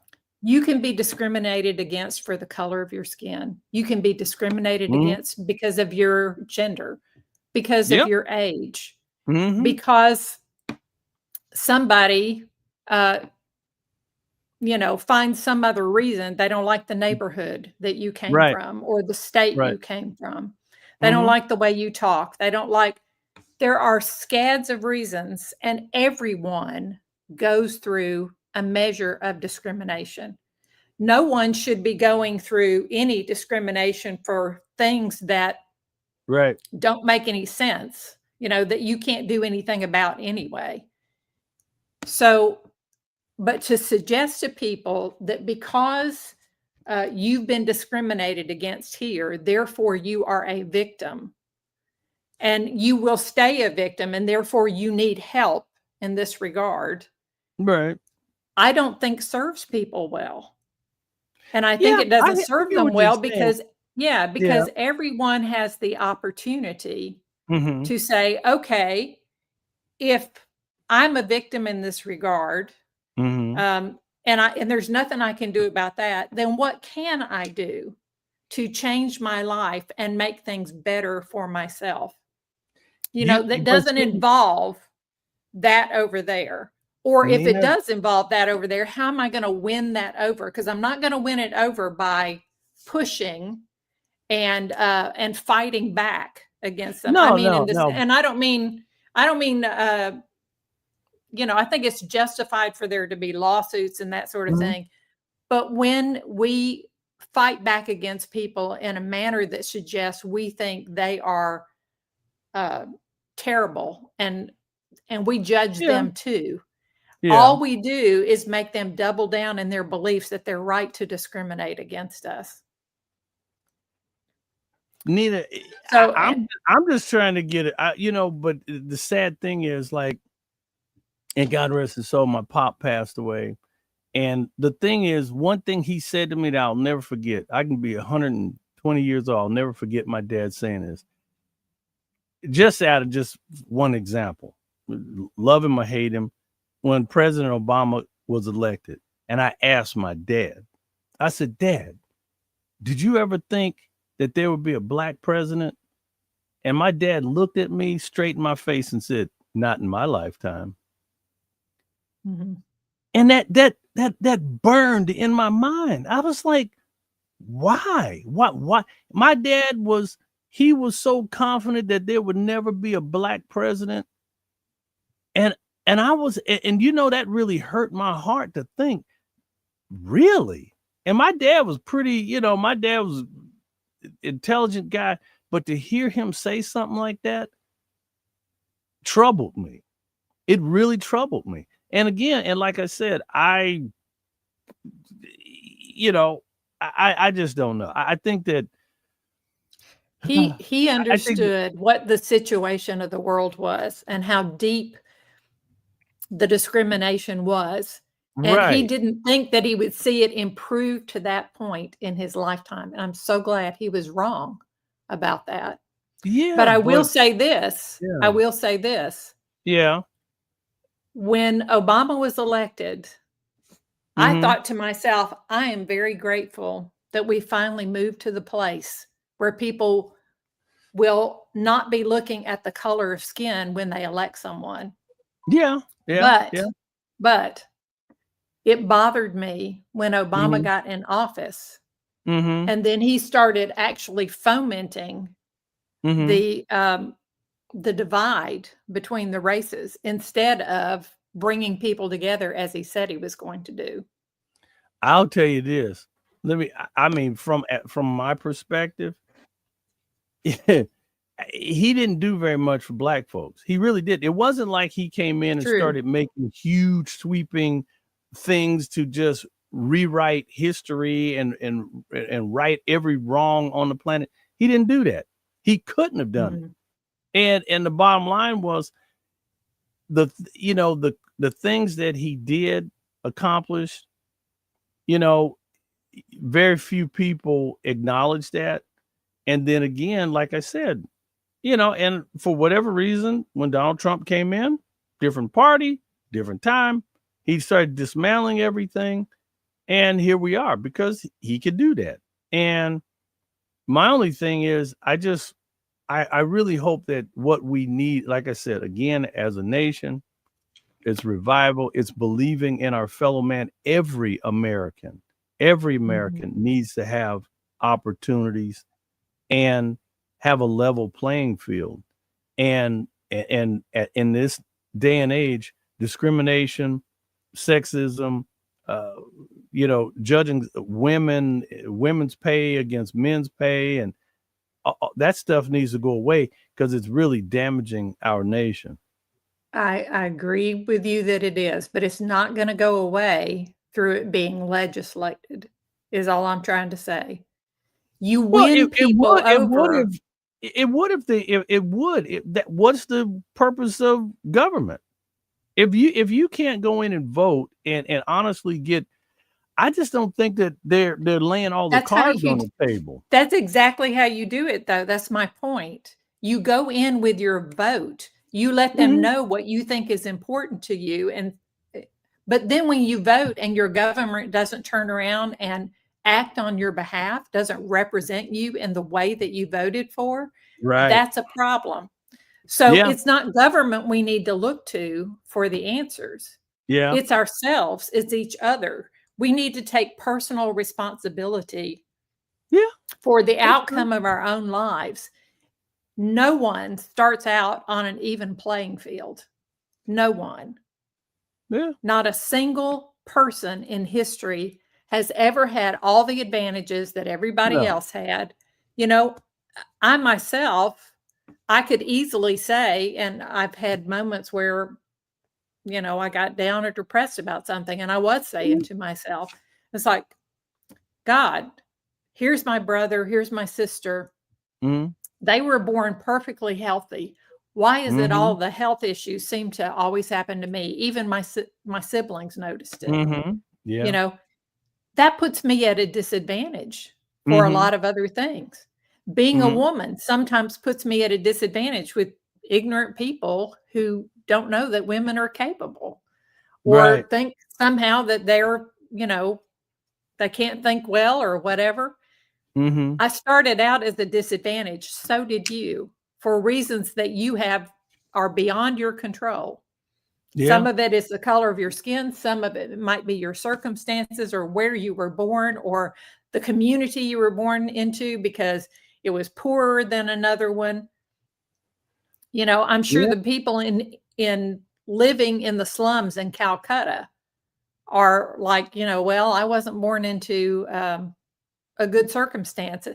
You can be discriminated against for the color of your skin. You can be discriminated against because of your gender, because of your age, because somebody, find some other reason they don't like the neighborhood that you came from or the state you came from. They don't like the way you talk. There are scads of reasons, and everyone goes through a measure of discrimination. No one should be going through any discrimination for things that don't make any sense, that you can't do anything about anyway. So, but to suggest to people that because you've been discriminated against here, therefore you are a victim and you will stay a victim and therefore you need help in this regard. Right. I don't think serves people well. And I think it doesn't serve them well because everyone has the opportunity to say, okay, if I'm a victim in this regard, and there's nothing I can do about that, then what can I do to change my life and make things better for myself? That doesn't involve that over there. Or if it does involve that over there, how am I going to win that over? Because I'm not going to win it over by pushing and fighting back against them. And I don't mean, I think it's justified for there to be lawsuits and that sort of thing. But when we fight back against people in a manner that suggests we think they are terrible and we judge them too, Yeah. All we do is make them double down in their beliefs that they're right to discriminate against us. Nina, So, I'm just trying to get it. But the sad thing is, like, and God rest his soul, my pop passed away. And the thing is, one thing he said to me that I'll never forget. I can be 120 years old. I'll never forget my dad saying this. Just out of just one example, love him or hate him, when President Obama was elected, and I asked my dad, I said, Dad, did you ever think that there would be a black president? And my dad looked at me straight in my face and said, not in my lifetime. mhm. And that burned in my mind. I was like, why? Why? My dad was so confident that there would never be a black president. And I was, and that really hurt my heart to think, really? And my dad was pretty, my dad was an intelligent guy, but to hear him say something like that troubled me. It really troubled me. And again, and like I said, I just don't know. I think that He I think that, understood what the situation of the world was and how deep the discrimination was. And he right. didn't think that he would see it improve to that point in his lifetime. And I'm so glad he was wrong about that. Yeah, But I will but say this. I yeah. will say this. Yeah. When Obama was elected, I Mm-hmm. thought to myself, I am very grateful that we finally moved to the place where people will not be looking at the color of skin when they elect someone. Yeah. Yeah. Yeah. But it bothered me when Obama Mm-hmm. got in office, Mm-hmm. and then he started actually fomenting Mm-hmm. the divide between the races instead of bringing people together as he said he was going to do. I'll tell you this. I mean, from my perspective, he didn't do very much for black folks. He really did. It wasn't like he came in and True. started making huge sweeping things to just rewrite history and right every wrong on the planet. He didn't do that. He couldn't have done Mhm. it. And the bottom line was the things that he did accomplish, very few people acknowledge that. And then again, like I said, and for whatever reason, when Donald Trump came in, different party, different time, he started dismantling everything. And here we are because he could do that. And my only thing is, I really hope that what we need, like I said, again, as a nation, it's revival. It's believing in our fellow man. Every American Mhm. needs to have opportunities and have a level playing field. And in this day and age, discrimination, sexism, judging women's pay against men's pay, and that stuff needs to go away because it's really damaging our nation. I agree with you that it is, but it's not going to go away through it being legislated, is all I'm trying to say. You Well, win people over. it would if they it would that what's the purpose of government if you can't go in and vote and honestly get. I just don't think that they're laying all the That's how cards on you the table. That's exactly how you do it, though. That's my point. You go in with your vote. You let them Mhm. know what you think is important to you, and but then when you vote and your government doesn't turn around and act on your behalf, doesn't represent you in the way that you voted for, Right. that's a problem. So Yeah. it's not government we need to look to for the answers. Yeah. It's ourselves, it's each other. We need to take personal responsibility Yeah. for the That's true. outcome of our own lives. No one starts out on an even playing field. No one. Yeah. Not a single person in history has ever had all the advantages that everybody No. else had. You know, I myself, I could easily say, and I've had moments where I got down or depressed about something, and I was saying to myself, it's like, God, here's my brother, here's my sister. Mm-hmm. They were born perfectly healthy. Why is it Mm-hmm. all the health issues seem to always happen to me? Even my siblings noticed it. Mm-hmm. You Yeah. know, that puts me at a disadvantage for a Mm-hmm. lot of other things. Being a Mm-hmm. woman sometimes puts me at a disadvantage with ignorant people who don't know that women are capable, Right. or think somehow that they're, they can't think well or whatever. Mm-hmm. I started out as a disadvantage. So did you, for reasons that you have are beyond your control. Some Yeah. of it is the color of your skin. Some of it might be your circumstances or where you were born or the community you were born into because it was poorer than another one. I'm sure Yeah. the people in living in the slums in Calcutta are like, well, I wasn't born into a good circumstance.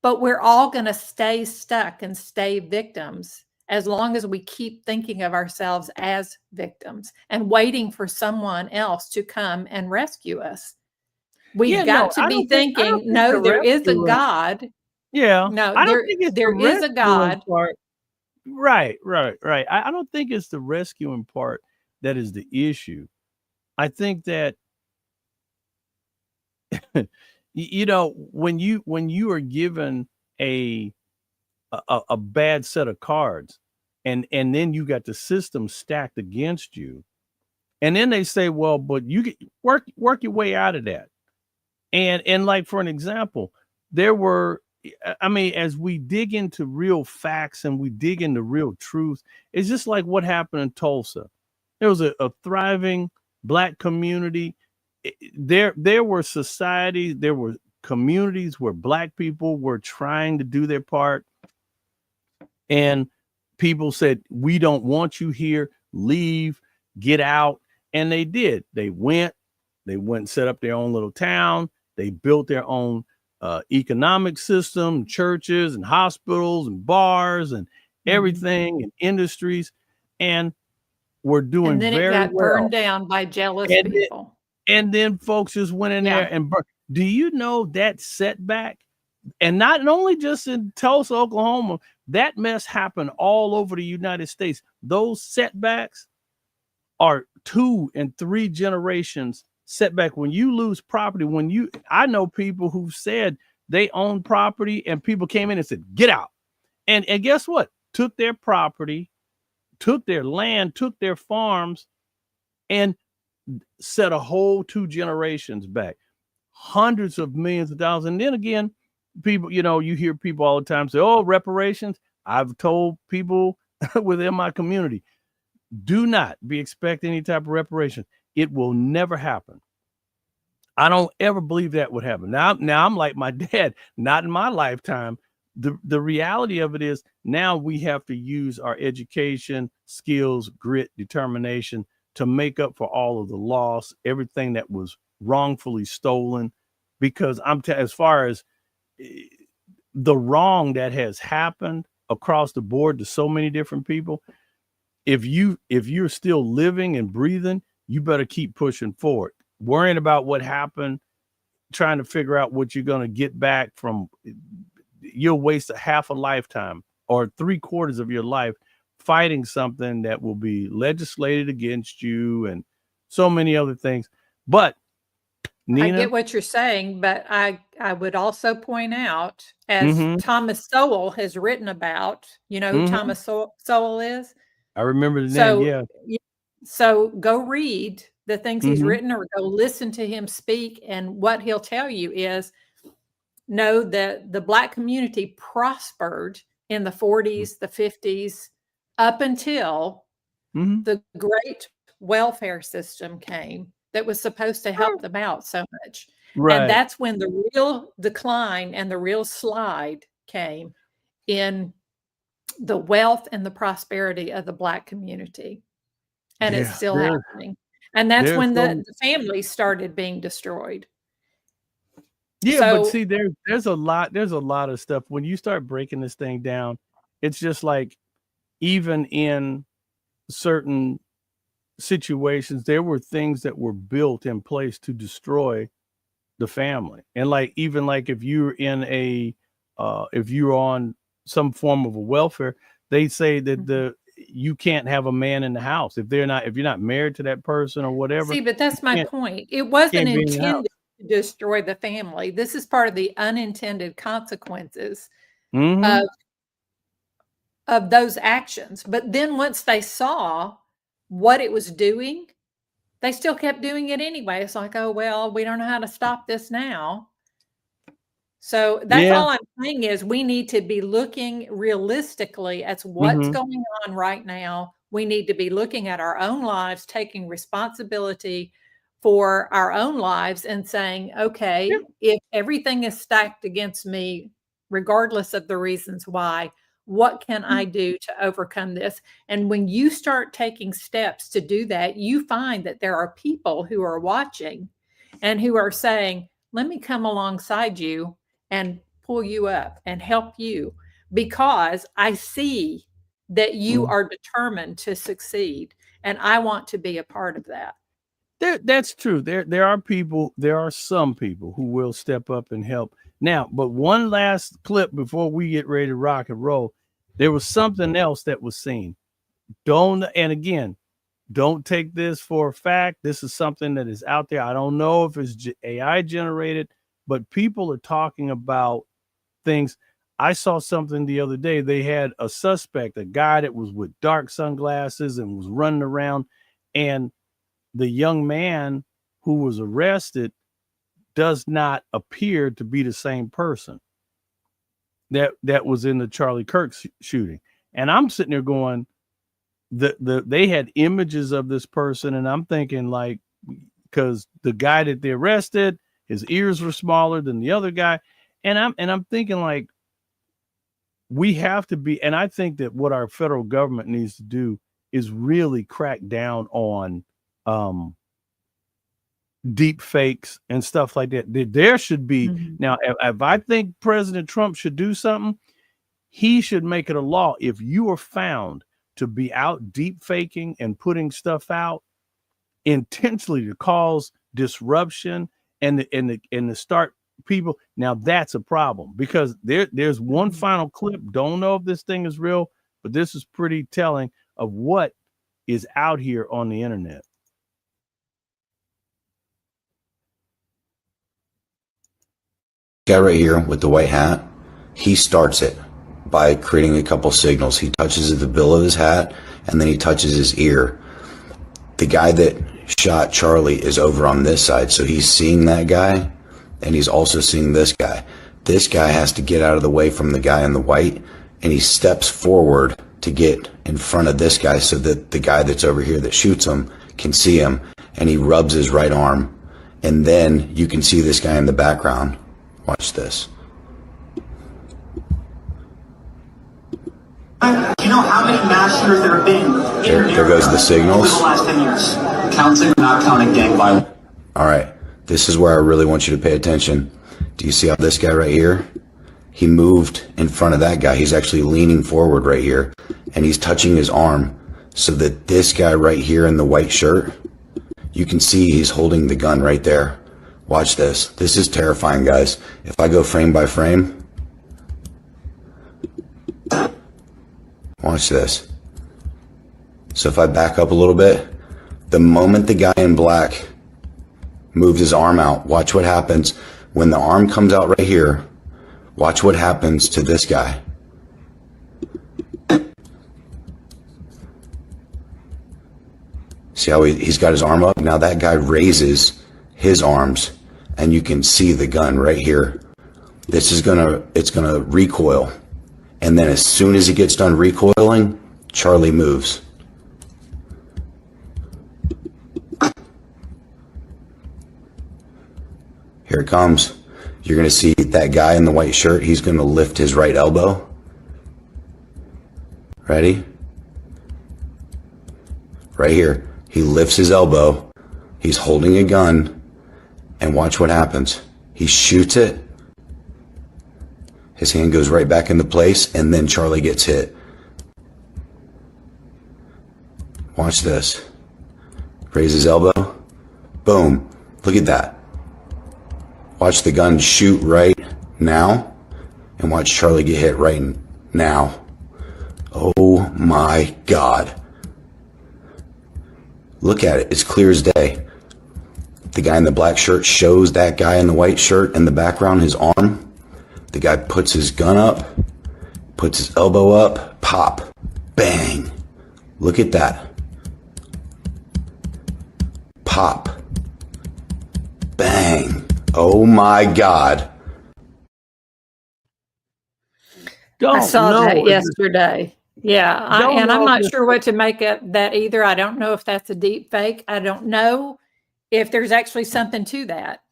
But we're all going to stay stuck and stay victims as long as we keep thinking of ourselves as victims and waiting for someone else to come and rescue us. We've Yeah. No, got to be I don't thinking, think no, the there is a rescuing. God. Yeah. No, I don't there think it's the there is a rescuing God. part. Right. Right. Right. I don't think it's the rescuing part that is the issue. I think that when you are given a a bad set of cards, and then you got the system stacked against you, and then they say, well, but you get work your way out of that. And like, for an example, there were, I mean, as we dig into real facts and we dig into real truth, it's just like what happened in Tulsa. There was a thriving Black community. There were societies, there were communities where Black people were trying to do their part, and people said, we don't want you here, leave, get out. And they did. They went and set up their own little town. They built their own economic system, churches and hospitals and bars and Mhm. everything, and industries, and were And doing then it very got burned well. down by jealous And then, people. and then folks just went in Yeah. there and burned. Do you know that setback? And not only just in Tulsa, Oklahoma, that mess happened all over the United States. Those setbacks are 2 and 3 generations setback. When you lose property, I know people who said they own property and people came in and said, get out. And guess what? Took their property, took their land, took their farms, and set a whole 2 generations back. Hundreds of millions of dollars. And then again, people, you hear people all the time say, oh, reparations. I've told people within my community, do not be expecting any type of reparation. It will never happen. I don't ever believe that would happen. Now I'm like my dad, not in my lifetime. The reality of it is, now we have to use our education, skills, grit, determination to make up for all of the loss, everything that was wrongfully stolen. Because as far as the wrong that has happened across the board to so many different people, if you're still living and breathing, you better keep pushing forward. Worrying about what happened, trying to figure out what you're going to get back from, you'll waste a half a lifetime or 3/4 of your life fighting something that will be legislated against you and so many other things. But I Nina, get what you're saying, but I would also point out, as mm-hmm, Thomas Sowell has written about, you know who mm-hmm, Thomas Sowell is? I remember the name. So, Yeah. so go read the things he's Mm-hmm. written or go listen to him speak. And what he'll tell you is, know that the Black community prospered in the 40s, the 50s, up until Mm-hmm. the great welfare system came that was supposed to help them out so much. And Right. that's when the real decline and the real slide came in the wealth and the prosperity of the Black community. And it's Yeah. still There, happening. And that's there's when so the families started being destroyed. Yeah, but So see, there's a lot of stuff when you start breaking this thing down. It's just like, even in certain situations, there were things that were built in place to destroy the family. And like, even like if you're in a, if you're on some form of a welfare, they say that you can't have a man in the house if you're not married to that person or whatever. See, but that's you my can't point. It wasn't be in the house. intended to destroy the family. This is part of the unintended consequences Mhm. of those actions. But then once they saw what it was doing, they still kept doing it anyway. It's like, oh, well, we don't know how to stop this now. So that's Yeah. all I'm saying is we need to be looking realistically at what's Mhm. going on right now. We need to be looking at our own lives, taking responsibility for our own lives and saying, okay, Yeah. if everything is stacked against me, regardless of the reasons why, what can I do to overcome this? And when you start taking steps to do that, you find that there are people who are watching and who are saying, let me come alongside you and pull you up and help you because I see that you Mhm. are determined to succeed and I want to be a part of that. That's true. There are some people who will step up and help. Now, but one last clip before we get ready to rock and roll. There was something else that was seen. And again, don't take this for a fact. This is something that is out there. I don't know if it's AI generated, but people are talking about things. I saw something the other day. They had a suspect, a guy that was with dark sunglasses and was running around, and the young man who was arrested does not appear to be the same person that was in the Charlie Kirk shooting. And I'm sitting there going, they had images of this person, and I'm thinking, like, because the guy that they arrested, his ears were smaller than the other guy, and I'm thinking, like, we have to be, and I think that what our federal government needs to do is really crack down on deep fakes and stuff like that. There should be now. If I think President Trump should do something, he should make it a law. If you are found to be out deep faking and putting stuff out intentionally to cause disruption and to start people, now that's a problem, because there's one final clip. Don't know if this thing is real, but this is pretty telling of what is out here on the internet. Guy right here with the white hat, he starts it by creating a couple signals. He touches the bill of his hat and then he touches his ear. The guy that shot Charlie is over on this side, so he's seeing that guy and he's also seeing this guy. This guy has to get out of the way from the guy in the white, and he steps forward to get in front of this guy so that the guy that's over here that shoots him can see him, and he rubs his right arm, and then you can see this guy in the background. Watch this. Do you know how many mass shooters there have been? There goes the signals. Over the last 10 years. Counting or not counting gang violence. All right. This is where I really want you to pay attention. Do you see how this guy right here? He moved in front of that guy. He's actually leaning forward right here, and he's touching his arm so that this guy right here in the white shirt, you can see he's holding the gun right there. Watch this. This is terrifying, guys. If I go frame by frame, watch this. So if I back up a little bit, the moment the guy in black moved his arm out, watch what happens. When the arm comes out right here, watch what happens to this guy. See how he's got his arm up? Now that guy raises his arms, and you can see the gun right here. It's gonna recoil. And then as soon as he gets done recoiling, Charlie moves. Here it comes. You're going to see that guy in the white shirt. He's going to lift his right elbow. Ready? Right here. He lifts his elbow. He's holding a gun. And watch what happens. He shoots it. His hand goes right back into place. And then Charlie gets hit. Watch this. Raise his elbow. Boom. Look at that. Watch the gun shoot right now, and watch Charlie get hit right now. Oh my God. Look at it. It's clear as day. The guy in the black shirt shows that guy in the white shirt in the background his arm. The guy puts his gun up, puts his elbow up, pop, bang. Look at that. Pop, bang. Oh my God. I saw that yesterday. Yeah, and I'm not sure what to make of that either. I don't know if that's a deep fake. I don't know if there's actually something to that.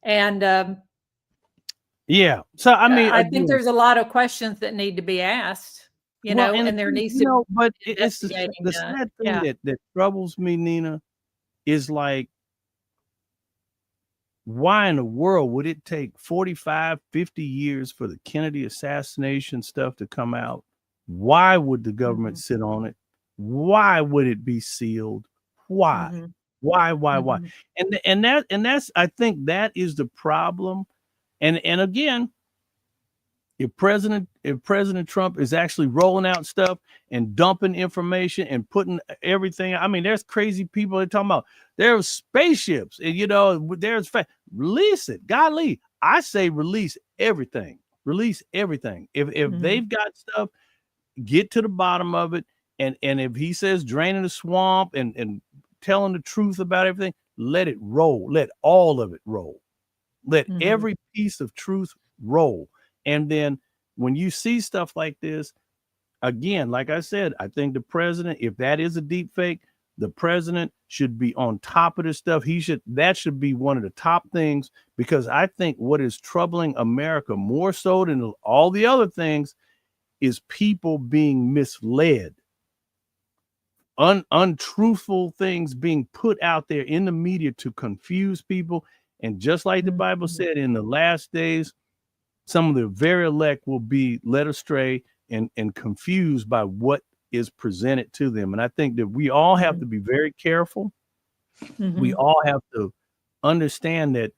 And yeah, so I mean, I think there's a lot of questions that need to be asked, you know, and there needs to be but it's the sad thing that troubles me, Nina, is like, why in the world would it take 45, 50 years for the Kennedy assassination stuff to come out? Why would the government sit on it? Why would it be sealed? Why? Why? And that's I think that is the problem. And again, if President Trump is actually rolling out stuff and dumping information and putting everything, I mean, there's crazy people that talking about there's spaceships and there's release it. Golly, I say release everything. Release everything. If they've got stuff, get to the bottom of it. And if he says draining the swamp and telling the truth about everything, let it roll. Let all of it roll. Let every piece of truth roll. And then when you see stuff like this, again, like I said, I think the president, if that is a deep fake, the president should be on top of this stuff. That should be one of the top things, because I think what is troubling America more so than all the other things is people being misled. Untruthful things being put out there in the media to confuse people. And just like the Bible said, in the last days, some of the very elect will be led astray and confused by what is presented to them. And I think that we all have to be very careful. We all have to understand that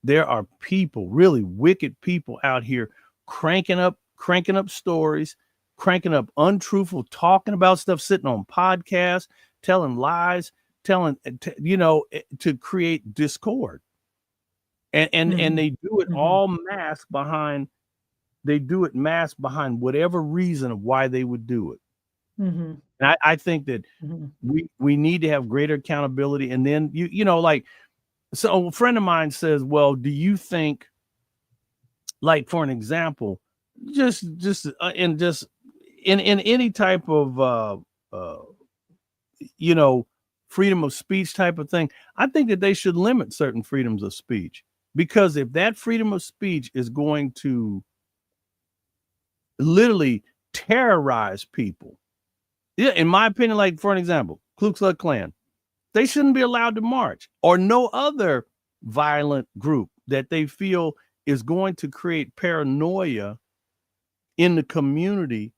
there are people, really wicked people out here cranking up stories, cranking up untruthful, talking about stuff, sitting on podcasts, telling lies, to create discord. And they do it all masked behind whatever reason of why they would do it. And I think that we need to have greater accountability. And then so a friend of mine says, well, do you think, like, for an example, just in any type of freedom of speech type of thing, I think that they should limit certain freedoms of speech. Because if that freedom of speech is going to literally terrorize people, in my opinion, like, for an example, Ku Klux Klan, they shouldn't be allowed to march, or no other violent group that they feel is going to create paranoia in the community.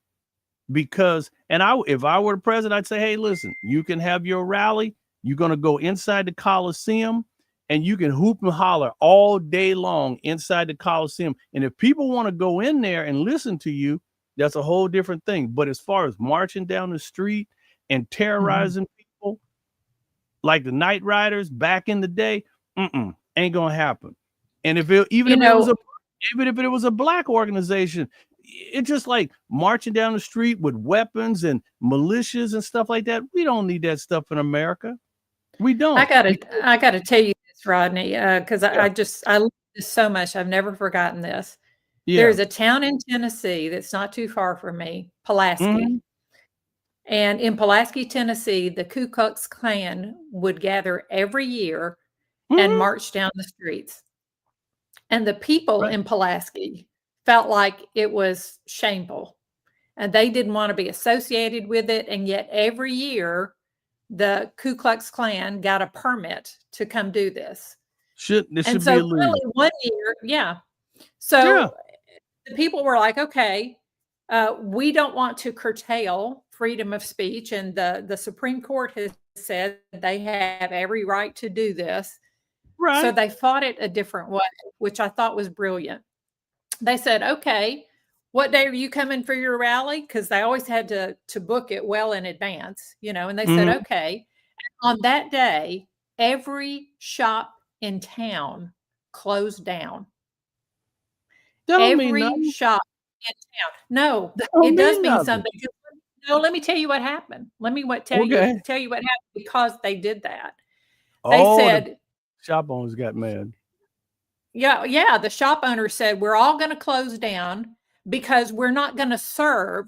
Because, if I were the president, I'd say, hey, listen, you can have your rally. You're going to go inside the Coliseum, and you can hoop and holler all day long inside the Coliseum. And if people want to go in there and listen to you, that's a whole different thing. But as far as marching down the street and terrorizing people like the Night Riders back in the day, ain't gonna happen. And even if it was a black organization, it's just like marching down the street with weapons and militias and stuff like that. We don't need that stuff in America. We don't. I gotta tell you this, Rodney, because I love this so much. I've never forgotten this. Yeah. There's a town in Tennessee that's not too far from me, Pulaski. And in Pulaski, Tennessee, the Ku Klux Klan would gather every year and march down the streets. And the people in Pulaski felt like it was shameful, and they didn't want to be associated with it. And yet every year, the Ku Klux Klan got a permit to come do this. Should be really one year, So the people were like, okay, we don't want to curtail freedom of speech. And the Supreme Court has said they have every right to do this. So Right. they fought it a different way, which I thought was brilliant. They said, okay, what day are you coming for your rally? Because they always had to book it well in advance, and they said, Mhm. okay. On that day, every shop in town closed down. That don't mean Every nothing. shop in town. No, That don't it does mean mean nothing. something. No, let me tell you what happened. Let me tell you Okay. what happened because they did that. They Oh, the said, shop owners got mad. yeah, the shop owner said, we're all going to close down because we're not going to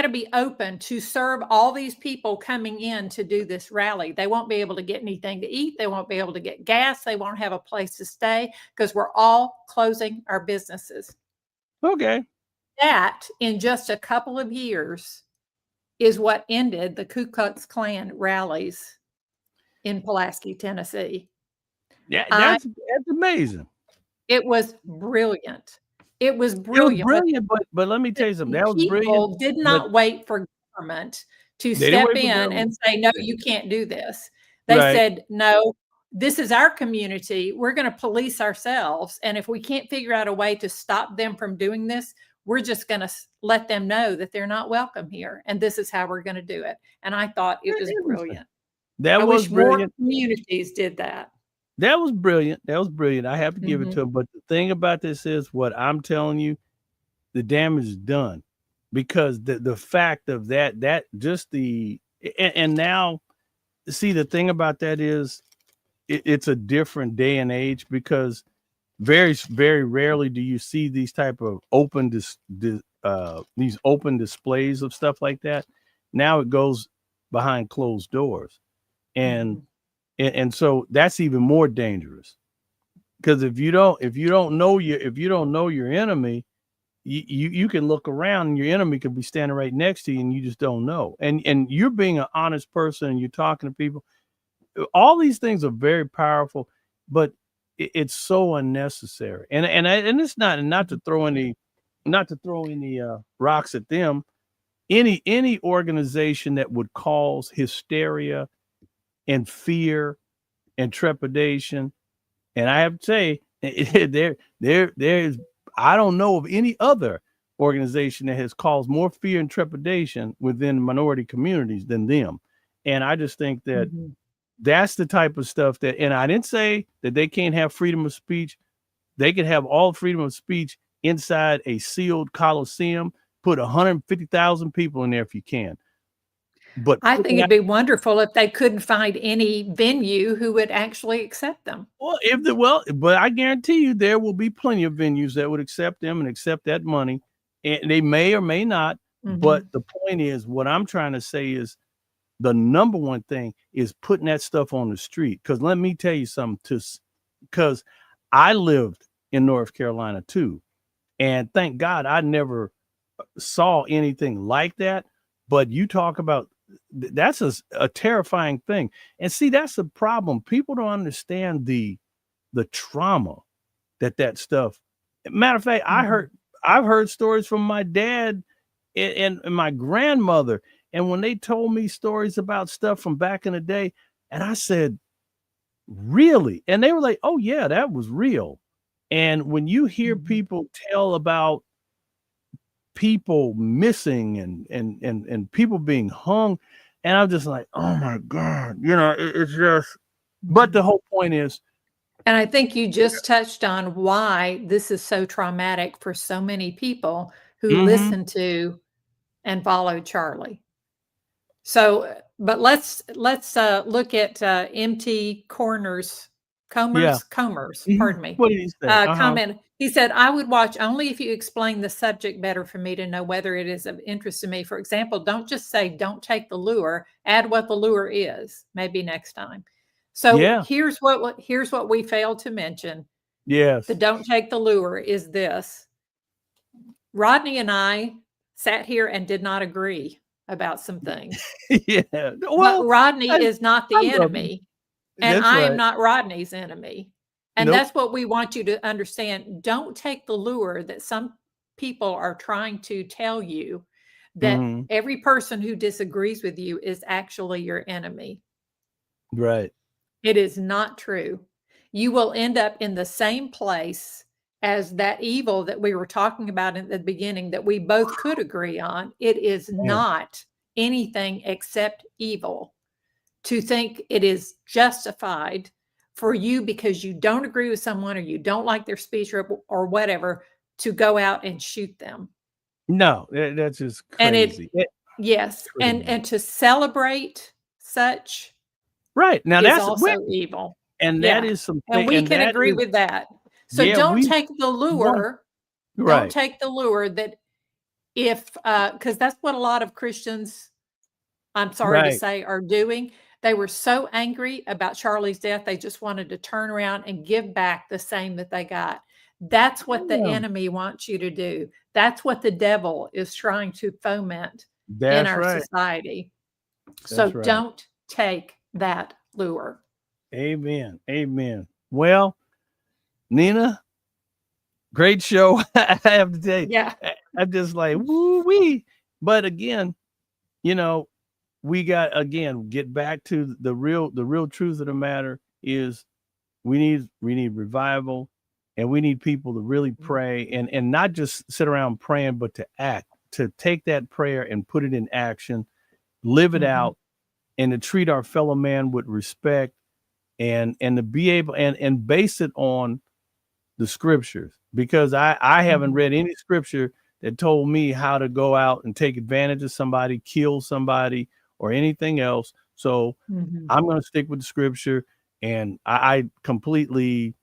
be open to serve all these people coming in to do this rally. They won't be able to get anything to eat. They won't be able to get gas. They won't have a place to stay because we're all closing our businesses. Okay. That, in just a couple of years, is what ended the Ku Klux Klan rallies in Pulaski, Tennessee. Yeah, that's amazing. It was brilliant. It was It was brilliant. brilliant, but let me tell you something. That was brilliant, People did but not wait for government to they didn't step wait for in government. and say, no, you can't do this. They Right. said, no, this is our community. We're going to police ourselves. And if we can't figure out a way to stop them from doing this, we're just going to let them know that they're not welcome here. And this is how we're going to do it. And I thought it was brilliant. That I was wish more brilliant. communities did that. That was brilliant. That was brilliant. I have to give it Mhm. to him. But the thing about this is what I'm telling you, the damage is done because the fact of that just and now see the thing about that is it's a different day and age because very very rarely do you see these type of these open displays of stuff like that. Now it goes behind closed doors, and and so that's even more dangerous because if you don't know your enemy, you can look around and your enemy could be standing right next to you and you just don't know. And you're being an honest person and you're talking to people. All these things are very powerful, but it's so unnecessary. And it's not to throw any rocks at them. Any organization that would cause hysteria and fear and trepidation, and I have to say, there's I don't know of any other organization that has caused more fear and trepidation within minority communities than them. And I just think that that's the type of stuff that, and I didn't say that they can't have freedom of speech. They can have all freedom of speech inside a sealed coliseum. Put 150,000 people in there if you can. But I think it'd be wonderful if they couldn't find any venue who would actually accept them. But I guarantee you there will be plenty of venues that would accept them and accept that money, and they may or may not. But the point is, what I'm trying to say is the number one thing is putting that stuff on the street. Because let me tell you something, because I lived in North Carolina too, and thank God I never saw anything like that. But you talk about that's a terrifying thing. And see, that's the problem. People don't understand the trauma that stuff. Matter of fact, I've heard stories from my dad and my grandmother. And when they told me stories about stuff from back in the day, and I said, really? And they were like, oh yeah, that was real. And when you hear people tell about people missing and people being hung, and I'm just like, oh my God, it's just, but the whole point is, and I think you just touched on why this is so traumatic for so many people who listen to and follow Charlie. So, but let's look at MT Comer's, pardon me. What did he say? Comment. He said, I would watch only if you explain the subject better for me to know whether it is of interest to me. For example, don't just say, don't take the lure, add what the lure is, maybe next time. So here's what we failed to mention. Yes. The don't take the lure is this. Rodney and I sat here and did not agree about some things. Yeah. Well, but Rodney is not the enemy. And I am right. not Rodney's enemy. And that's what we want you to understand. Don't take the lure that some people are trying to tell you that Mhm. every person who disagrees with you is actually your enemy. Right. It is not true. You will end up in the same place as that evil that we were talking about in the beginning that we both could agree on. It is Yeah. not anything except evil to think it is justified for you because you don't agree with someone or you don't like their speech or whatever to go out and shoot them. No, that's just And crazy. yes, Crazy. and to celebrate such Right. Now is that's also evil. and that Yeah, is some and we and can that agree is with that. So yeah, don't we take the want lure. Don't right. take the lure that if because that's what a lot of Christians, I'm sorry to Right. say, are doing. They were so angry about Charlie's death, they just wanted to turn around and give back the same that they got. That's what the Yeah. enemy wants you to do. That's what the devil is trying to foment in That's our right. society. So That's right. don't take that lure. Amen. Amen. Well, Nina, great show. I have to tell you, Yeah. I'm just like, woo wee. But again, you know, we got get back to the real truth of the matter is we need revival, and we need people to really pray and not just sit around praying, but to act, to take that prayer and put it in action, live it Mhm. out, and to treat our fellow man with respect and to be able and base it on the scriptures, because I haven't read any scripture that told me how to go out and take advantage of somebody, kill somebody, or anything else. So Mhm. I'm going to stick with the scripture, and I completely,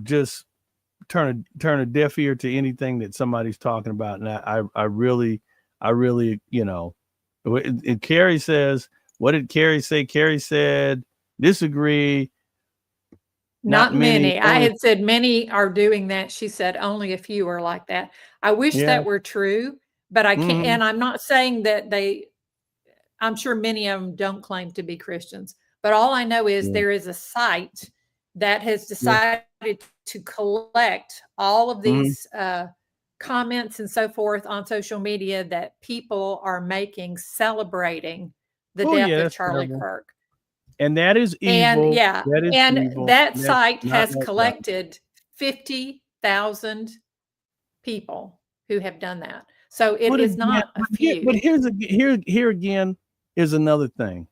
just turn a deaf ear to anything that somebody's talking about. And I really, and Carrie says, what did Carrie say? Carrie said, disagree. Not Not many, many. I only, had said many are doing that. She said only a few are like that. I wish yeah. that were true, but I can't. Mhm. And I'm not saying that I'm sure many of them don't claim to be Christians, but all I know is Yeah. there is a site that has Yeah. decided to collect all of Mhm. these comments and so forth on social media that people are making celebrating the Oh death yeah, of that's Charlie terrible. Kirk. And that is And evil. yeah, That is and evil. that That's site not has like God. collected 50,000 people who have done that. So it But is again, not a few. but here again is another thing.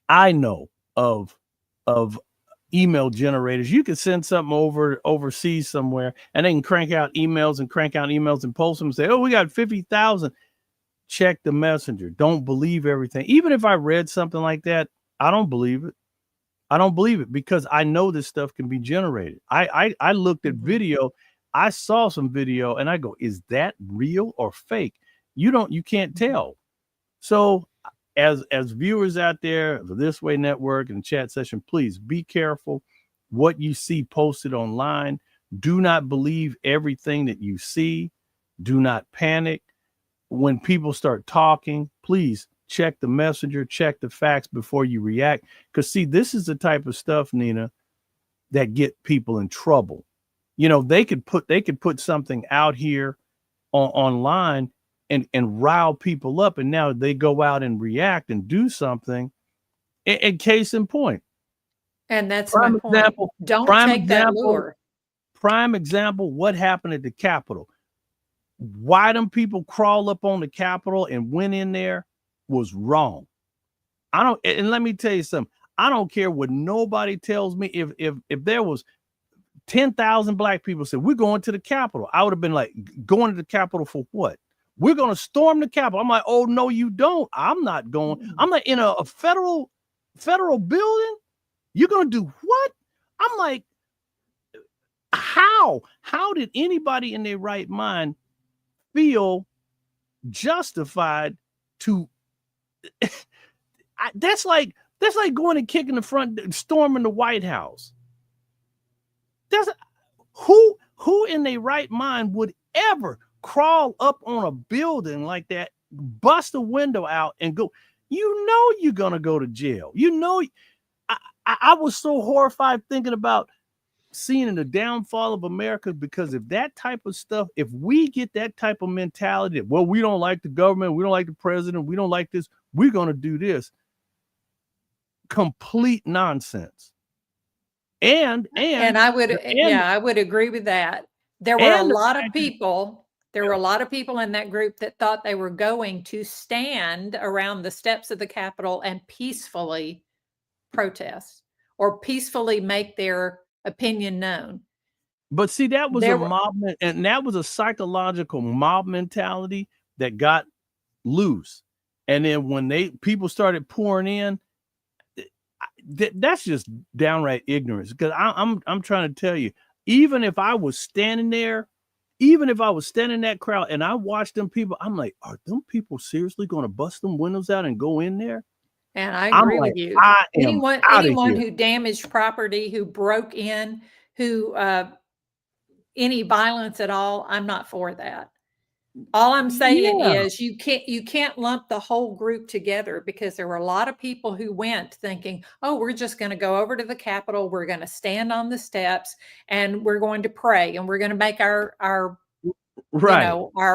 I know of email generators. You could send something overseas somewhere, and they can crank out emails and post them and say, "Oh, we got 50,000." Check the messenger. Don't believe everything. Even if I read something like that, I don't believe it. I don't believe it because I know this stuff can be generated. I looked at video. I saw some video and I go, is that real or fake? You can't tell. So as viewers out there of This Way Network and chat session, please be careful what you see posted online. Do not believe everything that you see. Do not panic. When people start talking, please check the messenger, check the facts before you react. Because see, this is the type of stuff, Nina, that get people in trouble. They could put something out here online and rile people up, and now they go out and react and do something. And case in point, And that's my prime point. example, Don't prime take that example, lure. prime example, what happened at the Capitol. Why them people crawl up on the Capitol and went in there was wrong. And let me tell you something. I don't care what nobody tells me. If there was 10,000 black people said we're going to the Capitol, I would have been like, going to the Capitol for what? We're going to storm the Capitol. I'm like, oh no, you don't. I'm not going. I'm like, in a federal building. You're going to do what? I'm like, how did anybody in their right mind feel justified to that's like going and kicking the front, storming the White House. That's who in their right mind would ever crawl up on a building like that, bust a window out and go. You're gonna go to jail. I was so horrified thinking about seeing the downfall of America, because if that type of stuff, if we get that type of mentality, well, we don't like the government, we don't like the president, we don't like this, we're going to do this. Complete nonsense. And I would agree with that. There were a lot of people in that group that thought they were going to stand around the steps of the Capitol and peacefully protest or peacefully make their opinion known. But see, that was and that was a psychological mob mentality that got loose. And then when people started pouring in, that's just downright ignorance. Because I'm trying to tell you, even if I was standing there, even if I was standing in that crowd and I watched them people, I'm like, are them people seriously going to bust them windows out and go in there? And I agree with you. Anyone who damaged property, who broke in, who any violence at all, I'm not for that. All I'm saying is you can't lump the whole group together, because there were a lot of people who went thinking, oh, we're just going to go over to the Capitol, we're going to stand on the steps, and we're going to pray, and we're going to make our our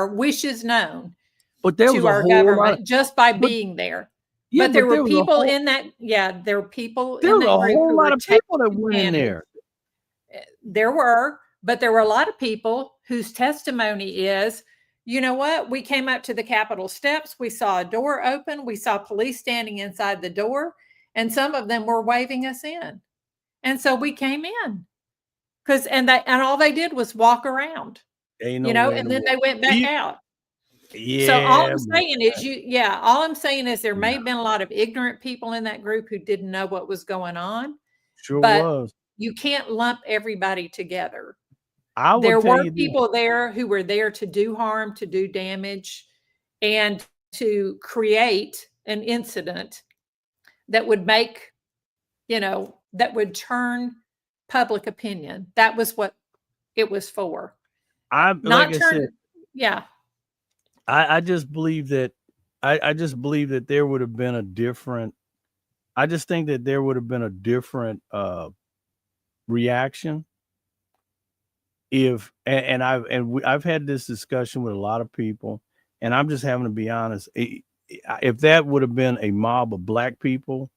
wishes known to our government just by being there. Yeah, but there were people in that. Yeah, there were people in that group. There were a whole lot of people that went in there. There were, but there were a lot of people whose testimony is, you know what? We came up to the Capitol steps. We saw a door open. We saw police standing inside the door, and some of them were waving us in. And so we came in and all they did was walk around, and then they went back out. Yeah. So all I'm saying is there may have been a lot of ignorant people in that group who didn't know what was going on. Sure but was. You can't lump everybody together. There were people there who were there to do harm, to do damage, and to create an incident that would make, that would turn public opinion. That was what it was for. I just believe that I just believe that there would have been a different. I just think that there would have been a different reaction if I've had this discussion with a lot of people, and I'm just having to be honest. If that would have been a mob of black people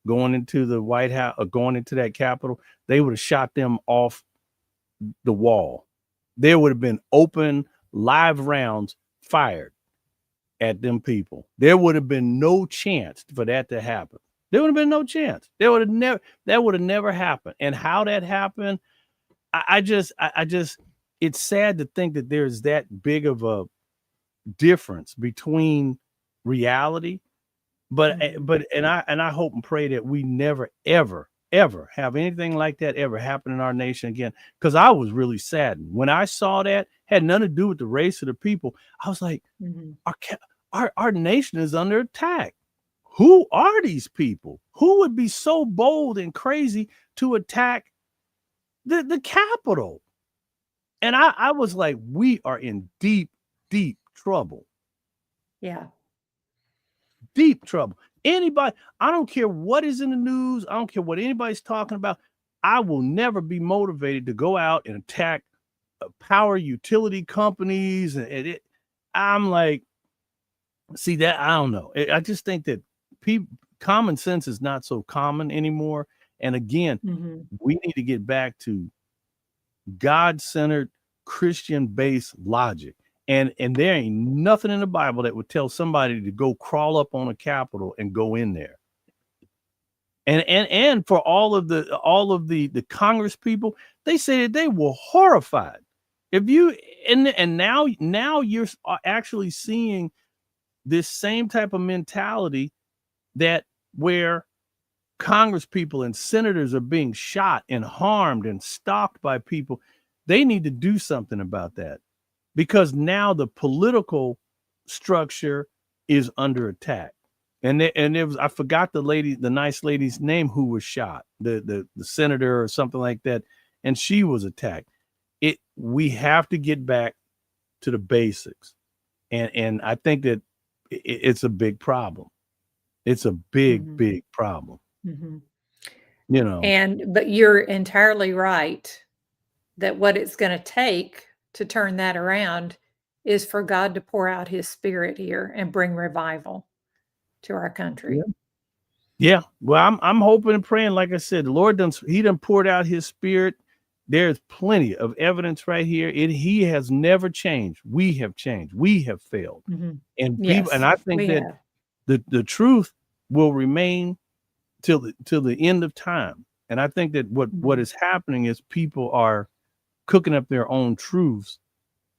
going into the White House or going into that Capitol, they would have shot them off the wall. There would have been open live rounds fired at them people. There would have been no chance for that to happen. There would have been no chance. That would have never happened. And how that happened, I just it's sad to think that there's that big of a difference between reality. But I hope and pray that we never ever have anything like that ever happen in our nation again. Because I was really saddened when I saw that. Had nothing to do with the race of the people. I was like, our nation is under attack. Who are these people? Who would be so bold and crazy to attack the Capitol? And I was like, we are in deep, deep trouble. Yeah. Deep trouble. Anybody, I don't care what is in the news. I don't care what anybody's talking about. I will never be motivated to go out and attack power utility companies. I'm like, see that, I don't know. I just think that common sense is not so common anymore. And again, we need to get back to God-centered, Christian-based logic. And there ain't nothing in the Bible that would tell somebody to go crawl up on a Capitol and go in there. And for all of the Congress people, they say that they were horrified. If you and now you're actually seeing this same type of mentality that where Congress people and senators are being shot and harmed and stalked by people. They need to do something about that, because now the political structure is under attack. And there was, I forgot the nice lady's name who was shot, the senator or something like that, and she was attacked. We have to get back to the basics, and I think that it's a big problem. It's a big problem. But you're entirely right that what it's going to take to turn that around is for God to pour out his spirit here and bring revival to our country. Yeah. Well, I'm hoping and praying, like I said, the Lord he done poured out his spirit. There's plenty of evidence right here. He has never changed. We have changed. We have failed. And people, and I think that the truth will remain till the end of time. And I think that what is happening is people are cooking up their own truths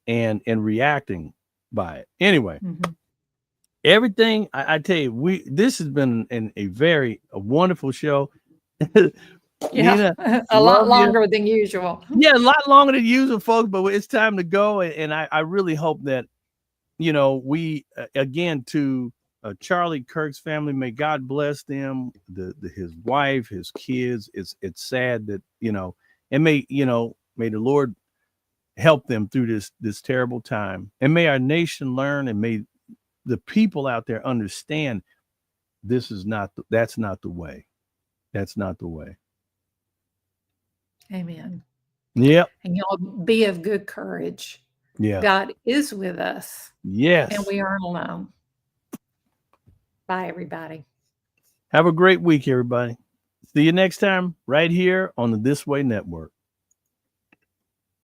and reacting by it. Anyway, everything I tell you, this has been a wonderful show. Yeah, Nina, a lot longer than usual. Yeah, a lot longer than usual, folks, but it's time to go. And I really hope that, we, again, to Charlie Kirk's family, may God bless them, his wife, his kids. It's sad that, and may the Lord help them through this terrible time. And may our nation learn, and may the people out there understand that's not the way. That's not the way. Amen. Yep. And y'all be of good courage. Yeah. God is with us. Yes. And we aren't alone. Bye, everybody. Have a great week, everybody. See you next time right here on the This Way Network.